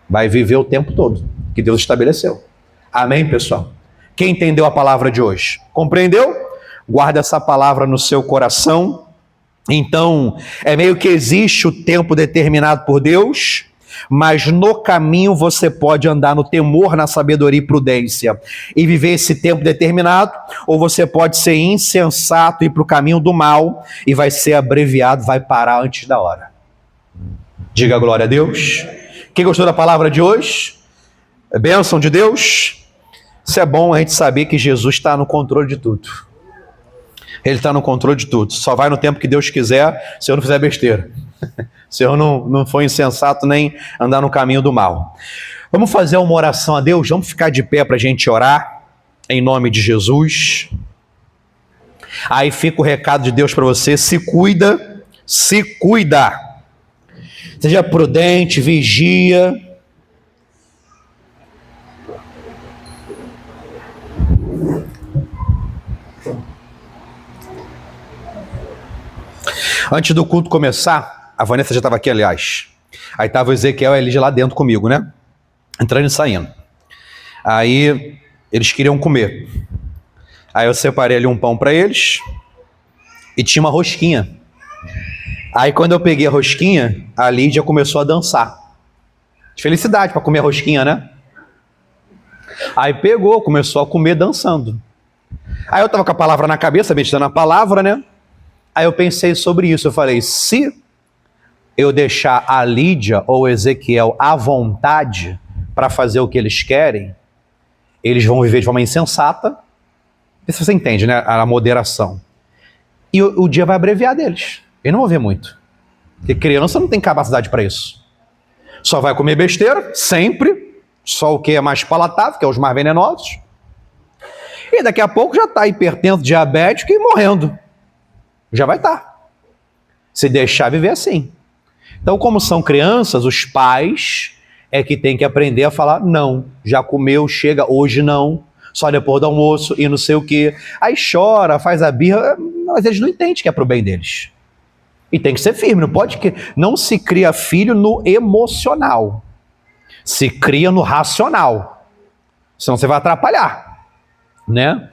Speaker 2: Vai viver o tempo todo que Deus estabeleceu. Amém, pessoal? Quem entendeu a palavra de hoje? Compreendeu? Guarda essa palavra no seu coração. Então, é meio que existe o tempo determinado por Deus, mas no caminho você pode andar no temor, na sabedoria e prudência e viver esse tempo determinado, ou você pode ser insensato e ir para o caminho do mal e vai ser abreviado, vai parar antes da hora. Diga glória a Deus. Quem gostou da palavra de hoje? É bênção de Deus? Isso é bom a gente saber que Jesus está no controle de tudo. Ele está no controle de tudo. Só vai no tempo que Deus quiser, se eu não fizer besteira. Se eu não for insensato nem andar no caminho do mal. Vamos fazer uma oração a Deus? Vamos ficar de pé para a gente orar, em nome de Jesus. Aí fica o recado de Deus para você: se cuida, se cuida. Seja prudente, vigia. Antes do culto começar, a Vanessa já estava aqui, aliás. Aí estava o Ezequiel e a Lígia lá dentro comigo, né? Entrando e saindo. Aí eles queriam comer. Aí eu separei ali um pão para eles e tinha uma rosquinha. Aí quando eu peguei a rosquinha, a Lídia começou a dançar. De felicidade para comer a rosquinha, né? Aí pegou, começou a comer dançando. Aí eu estava com a palavra na cabeça, meditando a palavra, né? Aí eu pensei sobre isso, eu falei, se eu deixar a Lídia ou o Ezequiel à vontade para fazer o que eles querem, eles vão viver de forma insensata. Se você entende, né? A moderação. E o dia vai abreviar deles. Eles não vão ver muito. Porque criança não tem capacidade para isso. Só vai comer besteira, sempre. Só o que é mais palatável, que é os mais venenosos. E daqui a pouco já está hipertenso, diabético e morrendo. Já vai estar. Se deixar viver assim. Então, como são crianças, os pais é que tem que aprender a falar não. Já comeu, chega, hoje não. Só depois do almoço e não sei o quê. Aí chora, faz a birra, mas eles não entendem que é pro bem deles. E tem que ser firme, não pode que não se cria filho no emocional. Se cria no racional. Senão você vai atrapalhar, né?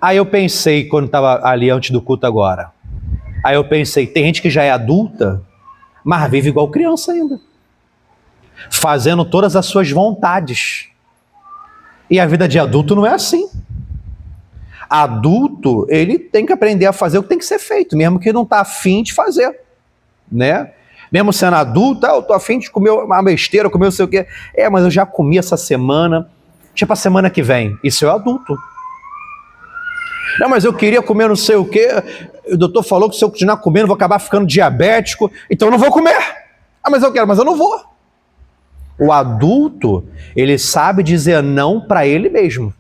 Speaker 2: Aí eu pensei, quando estava ali antes do culto agora, aí eu pensei, tem gente que já é adulta, mas vive igual criança ainda. Fazendo todas as suas vontades. E a vida de adulto não é assim. Adulto, ele tem que aprender a fazer o que tem que ser feito, mesmo que não está afim de fazer, né? Mesmo sendo adulto, eu estou afim de comer uma besteira, comer não sei o quê. Mas eu já comi essa semana, deixa para a semana que vem. Isso é adulto. Não, mas eu queria comer não sei o quê, o doutor falou que se eu continuar comendo, eu vou acabar ficando diabético, então eu não vou comer. Mas eu quero, mas eu não vou. O adulto, ele sabe dizer não para ele mesmo.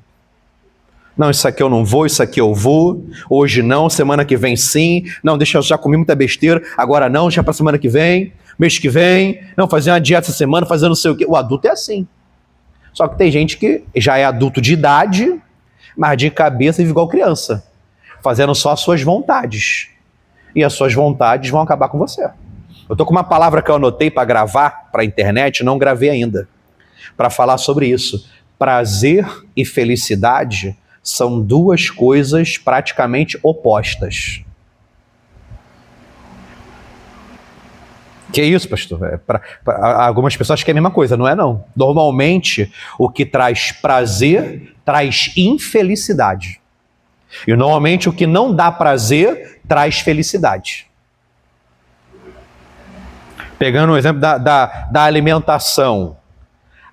Speaker 2: Não, isso aqui eu não vou, isso aqui eu vou, hoje não, semana que vem sim, não, deixa eu já comi muita besteira, agora não, deixa para semana que vem, mês que vem, não, fazer uma dieta essa semana, fazer não sei o quê. O adulto é assim. Só que tem gente que já é adulto de idade, mas de cabeça vive igual criança, fazendo só as suas vontades. E as suas vontades vão acabar com você. Eu tô com uma palavra que eu anotei para gravar para a internet, não gravei ainda, para falar sobre isso. Prazer e felicidade são duas coisas praticamente opostas. Que isso, pastor? Algumas pessoas acham que é a mesma coisa, não é não. Normalmente, o que traz prazer traz infelicidade. E normalmente o que não dá prazer traz felicidade. Pegando o exemplo da alimentação.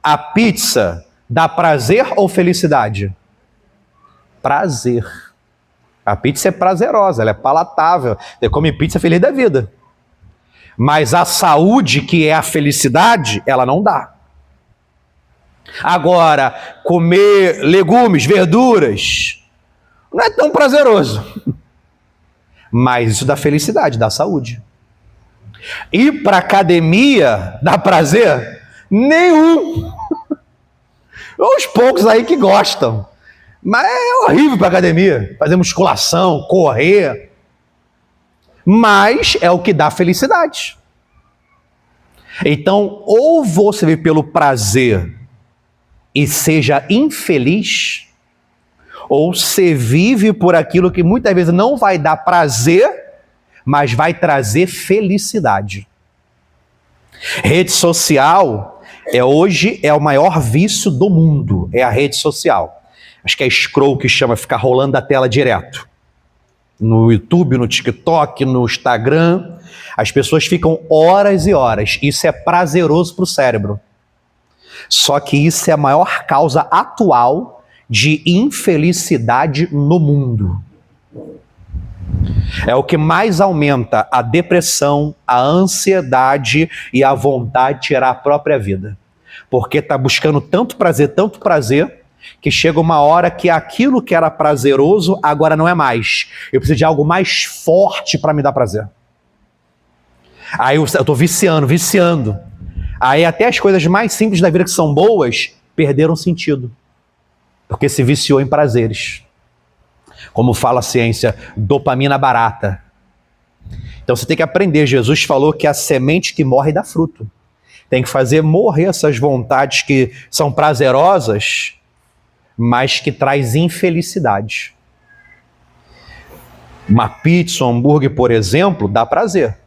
Speaker 2: A pizza dá prazer ou felicidade? Prazer. A pizza é prazerosa, ela é palatável. Você come pizza feliz da vida. Mas a saúde, que é a felicidade, ela não dá. Agora, comer legumes, verduras, não é tão prazeroso. Mas isso dá felicidade, dá saúde. Ir para academia dá prazer? Nenhum. Os poucos aí que gostam. Mas é horrível para academia, fazer musculação, correr. Mas é o que dá felicidade. Então, ou você vive pelo prazer e seja infeliz, ou você vive por aquilo que muitas vezes não vai dar prazer, mas vai trazer felicidade. Rede social hoje é o maior vício do mundo, é a rede social. Acho que é scroll que chama, ficar rolando a tela direto. No YouTube, no TikTok, no Instagram, as pessoas ficam horas e horas. Isso é prazeroso para o cérebro. Só que isso é a maior causa atual de infelicidade no mundo. É o que mais aumenta a depressão, a ansiedade e a vontade de tirar a própria vida. Porque está buscando tanto prazer, que chega uma hora que aquilo que era prazeroso agora não é mais. Eu preciso de algo mais forte para me dar prazer. Aí eu estou viciando. Aí até as coisas mais simples da vida que são boas perderam sentido. Porque se viciou em prazeres. Como fala a ciência, dopamina barata. Então você tem que aprender. Jesus falou que a semente que morre dá fruto. Tem que fazer morrer essas vontades que são prazerosas, mas que traz infelicidade. Uma pizza, um hambúrguer, por exemplo, dá prazer.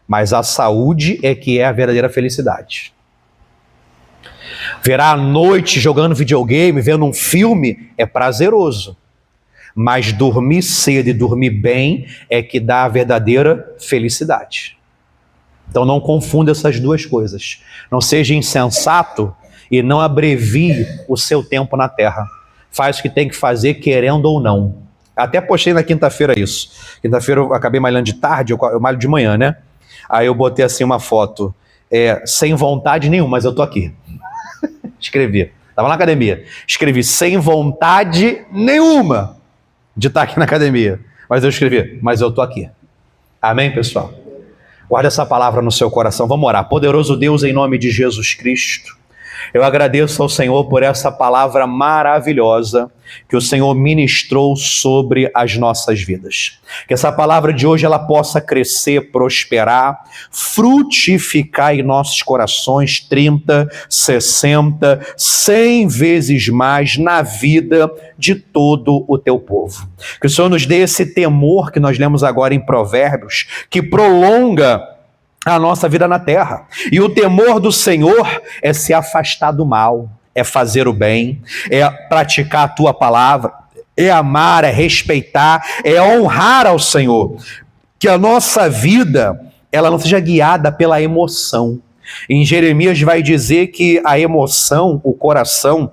Speaker 2: Mas a saúde é que é a verdadeira felicidade. Virar à noite jogando videogame, vendo um filme, é prazeroso. Mas dormir cedo e dormir bem é que dá a verdadeira felicidade. Então não confunda essas duas coisas. Não seja insensato e não abrevie o seu tempo na terra. Faz o que tem que fazer, querendo ou não. Até postei na quinta-feira isso. Quinta-feira eu acabei malhando de tarde, eu malho de manhã, né? Aí eu botei assim uma foto, sem vontade nenhuma, mas eu tô aqui. Escrevi, estava na academia. Escrevi, sem vontade nenhuma de estar aqui na academia. Mas eu escrevi, mas eu tô aqui. Amém, pessoal? Guarda essa palavra no seu coração. Vamos orar. Poderoso Deus, em nome de Jesus Cristo, eu agradeço ao Senhor por essa palavra maravilhosa que o Senhor ministrou sobre as nossas vidas. Que essa palavra de hoje ela possa crescer, prosperar, frutificar em nossos corações 30, 60, 100 vezes mais na vida de todo o teu povo. Que o Senhor nos dê esse temor que nós lemos agora em Provérbios, que prolonga a nossa vida na terra. E o temor do Senhor é se afastar do mal, é fazer o bem, é praticar a tua palavra, é amar, é respeitar, é honrar ao Senhor. Que a nossa vida, ela não seja guiada pela emoção. Em Jeremias vai dizer que a emoção, o coração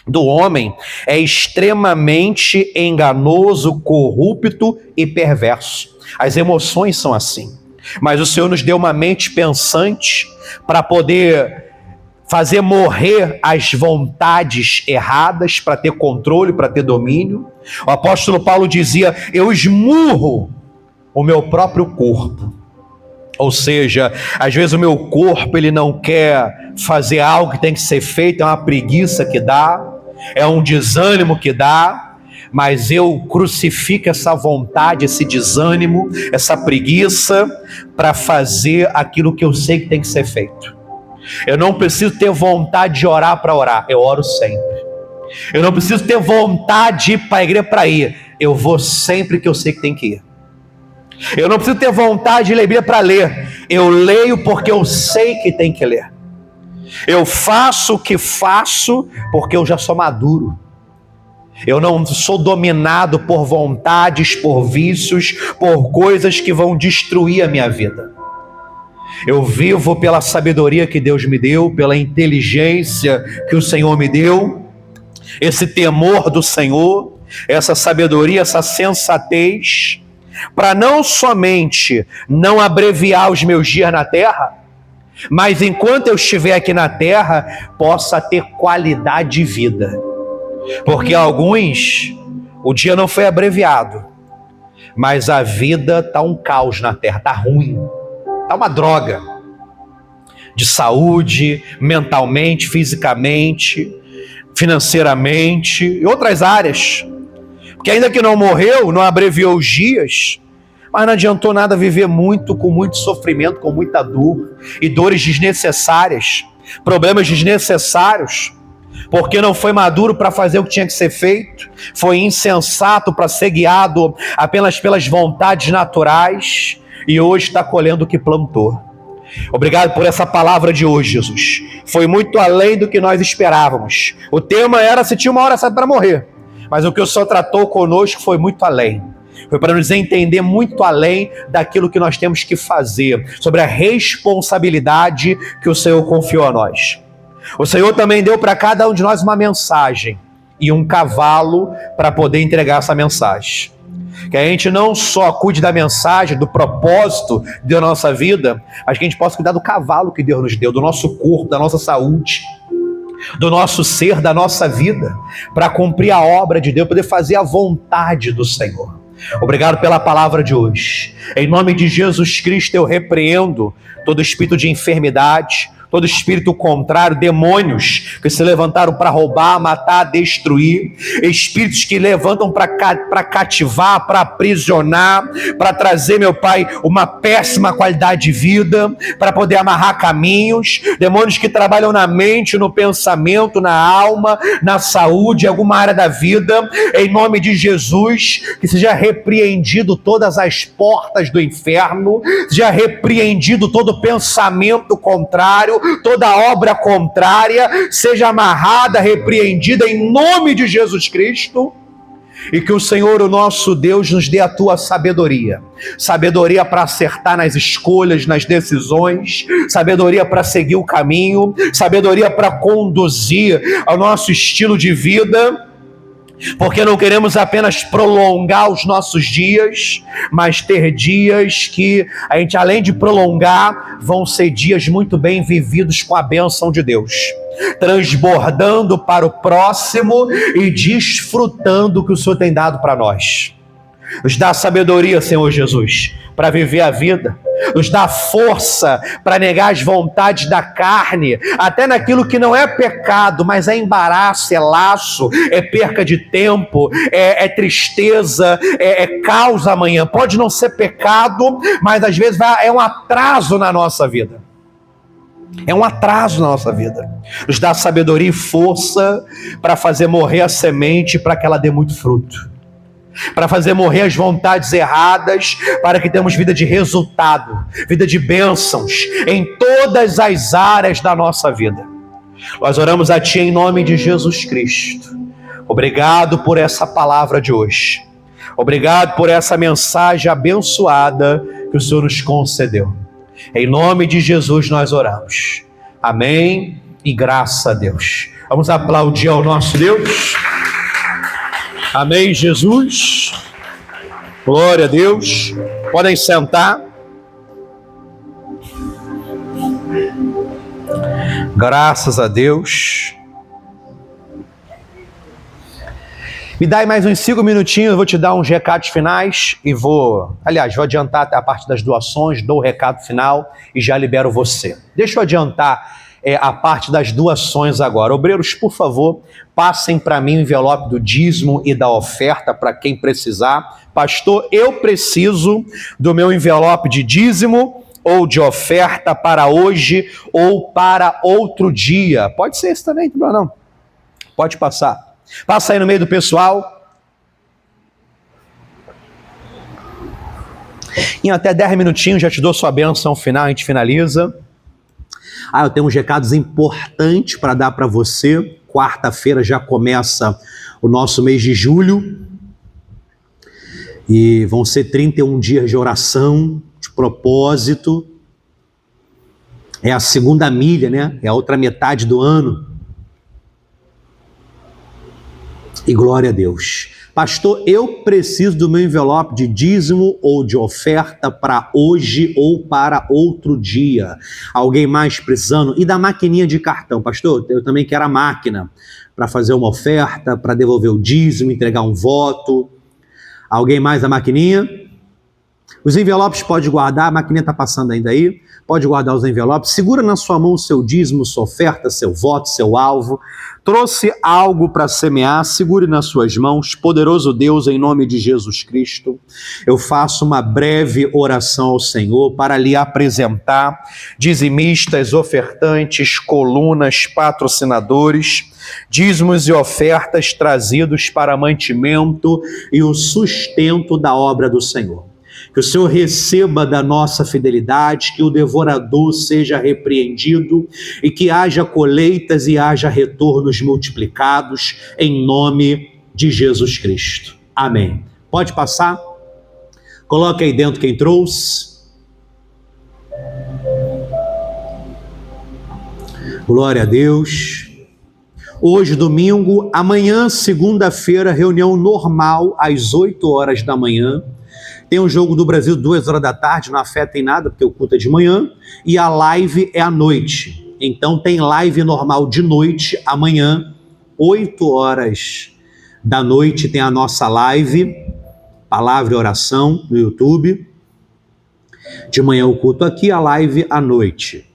Speaker 2: do homem é extremamente enganoso, corrupto e perverso. As emoções são assim. Mas o Senhor nos deu uma mente pensante para poder fazer morrer as vontades erradas, para ter controle, para ter domínio. O apóstolo Paulo dizia, eu esmurro o meu próprio corpo. Ou seja, às vezes o meu corpo ele não quer fazer algo que tem que ser feito, é uma preguiça que dá, é um desânimo que dá, mas eu crucifico essa vontade, esse desânimo, essa preguiça, para fazer aquilo que eu sei que tem que ser feito. Eu não preciso ter vontade de orar para orar, eu oro sempre. Eu não preciso ter vontade de ir para a igreja para ir, eu vou sempre que eu sei que tem que ir. Eu não preciso ter vontade de ler Bíblia para ler, eu leio porque eu sei que tem que ler. Eu faço o que faço porque eu já sou maduro. Eu não sou dominado por vontades, por vícios, por coisas que vão destruir a minha vida. Eu vivo pela sabedoria que Deus me deu, pela inteligência que o Senhor me deu, esse temor do Senhor, essa sabedoria, essa sensatez, para não somente não abreviar os meus dias na terra, mas enquanto eu estiver aqui na terra, possa ter qualidade de vida. Porque alguns, o dia não foi abreviado, mas a vida está um caos na terra, está ruim, está uma droga, de saúde, mentalmente, fisicamente, financeiramente e outras áreas. Porque ainda que não morreu, não abreviou os dias, mas não adiantou nada viver muito, com muito sofrimento, com muita dor e dores desnecessárias, problemas desnecessários, porque não foi maduro para fazer o que tinha que ser feito, foi insensato para ser guiado apenas pelas vontades naturais e hoje está colhendo o que plantou. Obrigado por essa palavra de hoje, Jesus. Foi muito além do que nós esperávamos. O tema era se tinha uma hora certa para morrer, mas o que o Senhor tratou conosco foi muito além. Foi para nos entender muito além daquilo que nós temos que fazer, sobre a responsabilidade que o Senhor confiou a nós. O Senhor também deu para cada um de nós uma mensagem e um cavalo para poder entregar essa mensagem. Que a gente não só cuide da mensagem, do propósito da nossa vida, mas que a gente possa cuidar do cavalo que Deus nos deu, do nosso corpo, da nossa saúde, do nosso ser, da nossa vida, para cumprir a obra de Deus, poder fazer a vontade do Senhor. Obrigado pela palavra de hoje. Em nome de Jesus Cristo eu repreendo todo espírito de enfermidade, todo espírito contrário, demônios que se levantaram para roubar, matar, destruir, espíritos que levantam para cativar, para aprisionar, para trazer, meu Pai, uma péssima qualidade de vida, para poder amarrar caminhos, demônios que trabalham na mente, no pensamento, na alma, na saúde, em alguma área da vida, em nome de Jesus, que seja repreendido todas as portas do inferno, seja repreendido todo pensamento contrário, toda obra contrária seja amarrada, repreendida em nome de Jesus Cristo, e que o Senhor, o nosso Deus, nos dê a tua sabedoria para acertar nas escolhas, nas decisões, sabedoria para seguir o caminho, sabedoria para conduzir ao nosso estilo de vida, porque não queremos apenas prolongar os nossos dias, mas ter dias que a gente, além de prolongar, vão ser dias muito bem vividos com a bênção de Deus, transbordando para o próximo e desfrutando o que o Senhor tem dado para nós. Nos dá sabedoria, Senhor Jesus, para viver a vida. Nos dá força para negar as vontades da carne, até naquilo que não é pecado, mas é embaraço, é laço, é perca de tempo, é tristeza, é causa amanhã. Pode não ser pecado, mas às vezes é um atraso na nossa vida. É um atraso na nossa vida. Nos dá sabedoria e força para fazer morrer a semente, para que ela dê muito fruto, para fazer morrer as vontades erradas, para que tenhamos vida de resultado, vida de bênçãos em todas as áreas da nossa vida. Nós oramos a Ti em nome de Jesus Cristo. Obrigado por essa palavra de hoje. Obrigado por essa mensagem abençoada que o Senhor nos concedeu. Em nome de Jesus nós oramos. Amém e graças a Deus. Vamos aplaudir ao nosso Deus. Amém, Jesus. Glória a Deus. Podem sentar. Graças a Deus. Me dá aí mais uns 5 minutinhos, eu vou te dar uns recados finais e vou adiantar até a parte das doações, dou o recado final e já libero você. Deixa eu adiantar a parte das doações agora. Obreiros, por favor, passem para mim o envelope do dízimo e da oferta para quem precisar. Pastor, eu preciso do meu envelope de dízimo ou de oferta para hoje ou para outro dia. Pode ser esse também, não? Pode passar. Passa aí no meio do pessoal. Em até 10 minutinhos já te dou sua bênção final, a gente finaliza. Eu tenho uns recados importantes para dar para você. Quarta-feira já começa o nosso mês de julho. E vão ser 31 dias de oração, de propósito. É a segunda milha, né? É a outra metade do ano. E glória a Deus. Pastor, eu preciso do meu envelope de dízimo ou de oferta para hoje ou para outro dia. Alguém mais precisando? E da maquininha de cartão? Pastor, eu também quero a máquina para fazer uma oferta, para devolver o dízimo, entregar um voto. Alguém mais a maquininha?
Speaker 3: Os envelopes pode guardar, a maquininha está passando ainda aí, pode guardar os envelopes, segura na sua mão o seu dízimo, sua oferta, seu voto, seu alvo. Trouxe algo para semear, segure nas suas mãos. Poderoso Deus, em nome de Jesus Cristo, eu faço uma breve oração ao Senhor para lhe apresentar dizimistas, ofertantes, colunas, patrocinadores, dízimos e ofertas trazidos para mantimento e o sustento da obra do Senhor. Que o Senhor receba da nossa fidelidade, que o devorador seja repreendido e que haja colheitas e haja retornos multiplicados em nome de Jesus Cristo. Amém. Pode passar? Coloque aí dentro quem trouxe. Glória a Deus. Hoje, domingo, amanhã, segunda-feira, reunião normal às 8 horas da manhã. Tem um jogo do Brasil 2 horas da tarde, não afeta em nada, porque o culto é de manhã, e a live é à noite. Então tem live normal de noite, amanhã, 8 horas da noite, tem a nossa live, Palavra e Oração, no YouTube. De manhã o culto aqui, a live à noite.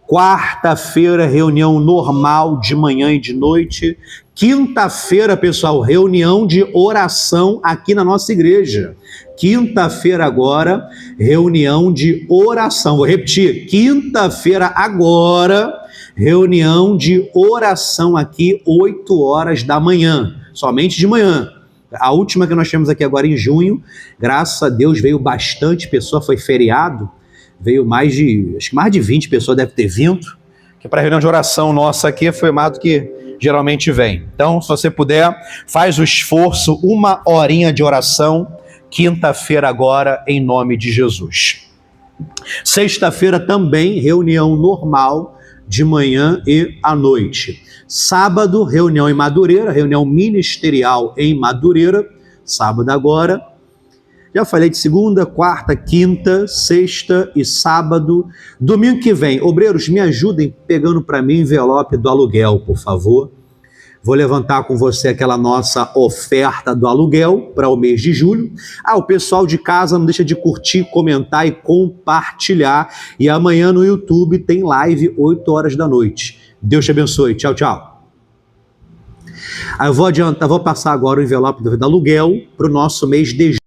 Speaker 3: Quarta-feira, reunião normal de manhã e de noite. Quinta-feira, pessoal, reunião de oração aqui na nossa igreja. Quinta-feira agora, reunião de oração. Vou repetir, quinta-feira agora, reunião de oração aqui, 8 horas da manhã, somente de manhã. A última que nós tivemos aqui agora em junho, graças a Deus veio bastante pessoa, foi feriado, veio acho que mais de 20 pessoas deve ter vindo, que para a reunião de oração nossa aqui foi mais do que geralmente vem. Então, se você puder, faz o esforço, 1 horinha de oração, quinta-feira agora, em nome de Jesus. Sexta-feira também, reunião normal, de manhã e à noite. Sábado, reunião em Madureira, reunião ministerial em Madureira, sábado agora. Já falei de segunda, quarta, quinta, sexta e sábado. Domingo que vem, obreiros, me ajudem pegando para mim o envelope do aluguel, por favor. Vou levantar com você aquela nossa oferta do aluguel para o mês de julho. O pessoal de casa não deixa de curtir, comentar e compartilhar. E amanhã no YouTube tem live 8 horas da noite. Deus te abençoe. Tchau, tchau. Eu vou passar agora o envelope do aluguel para o nosso mês de julho.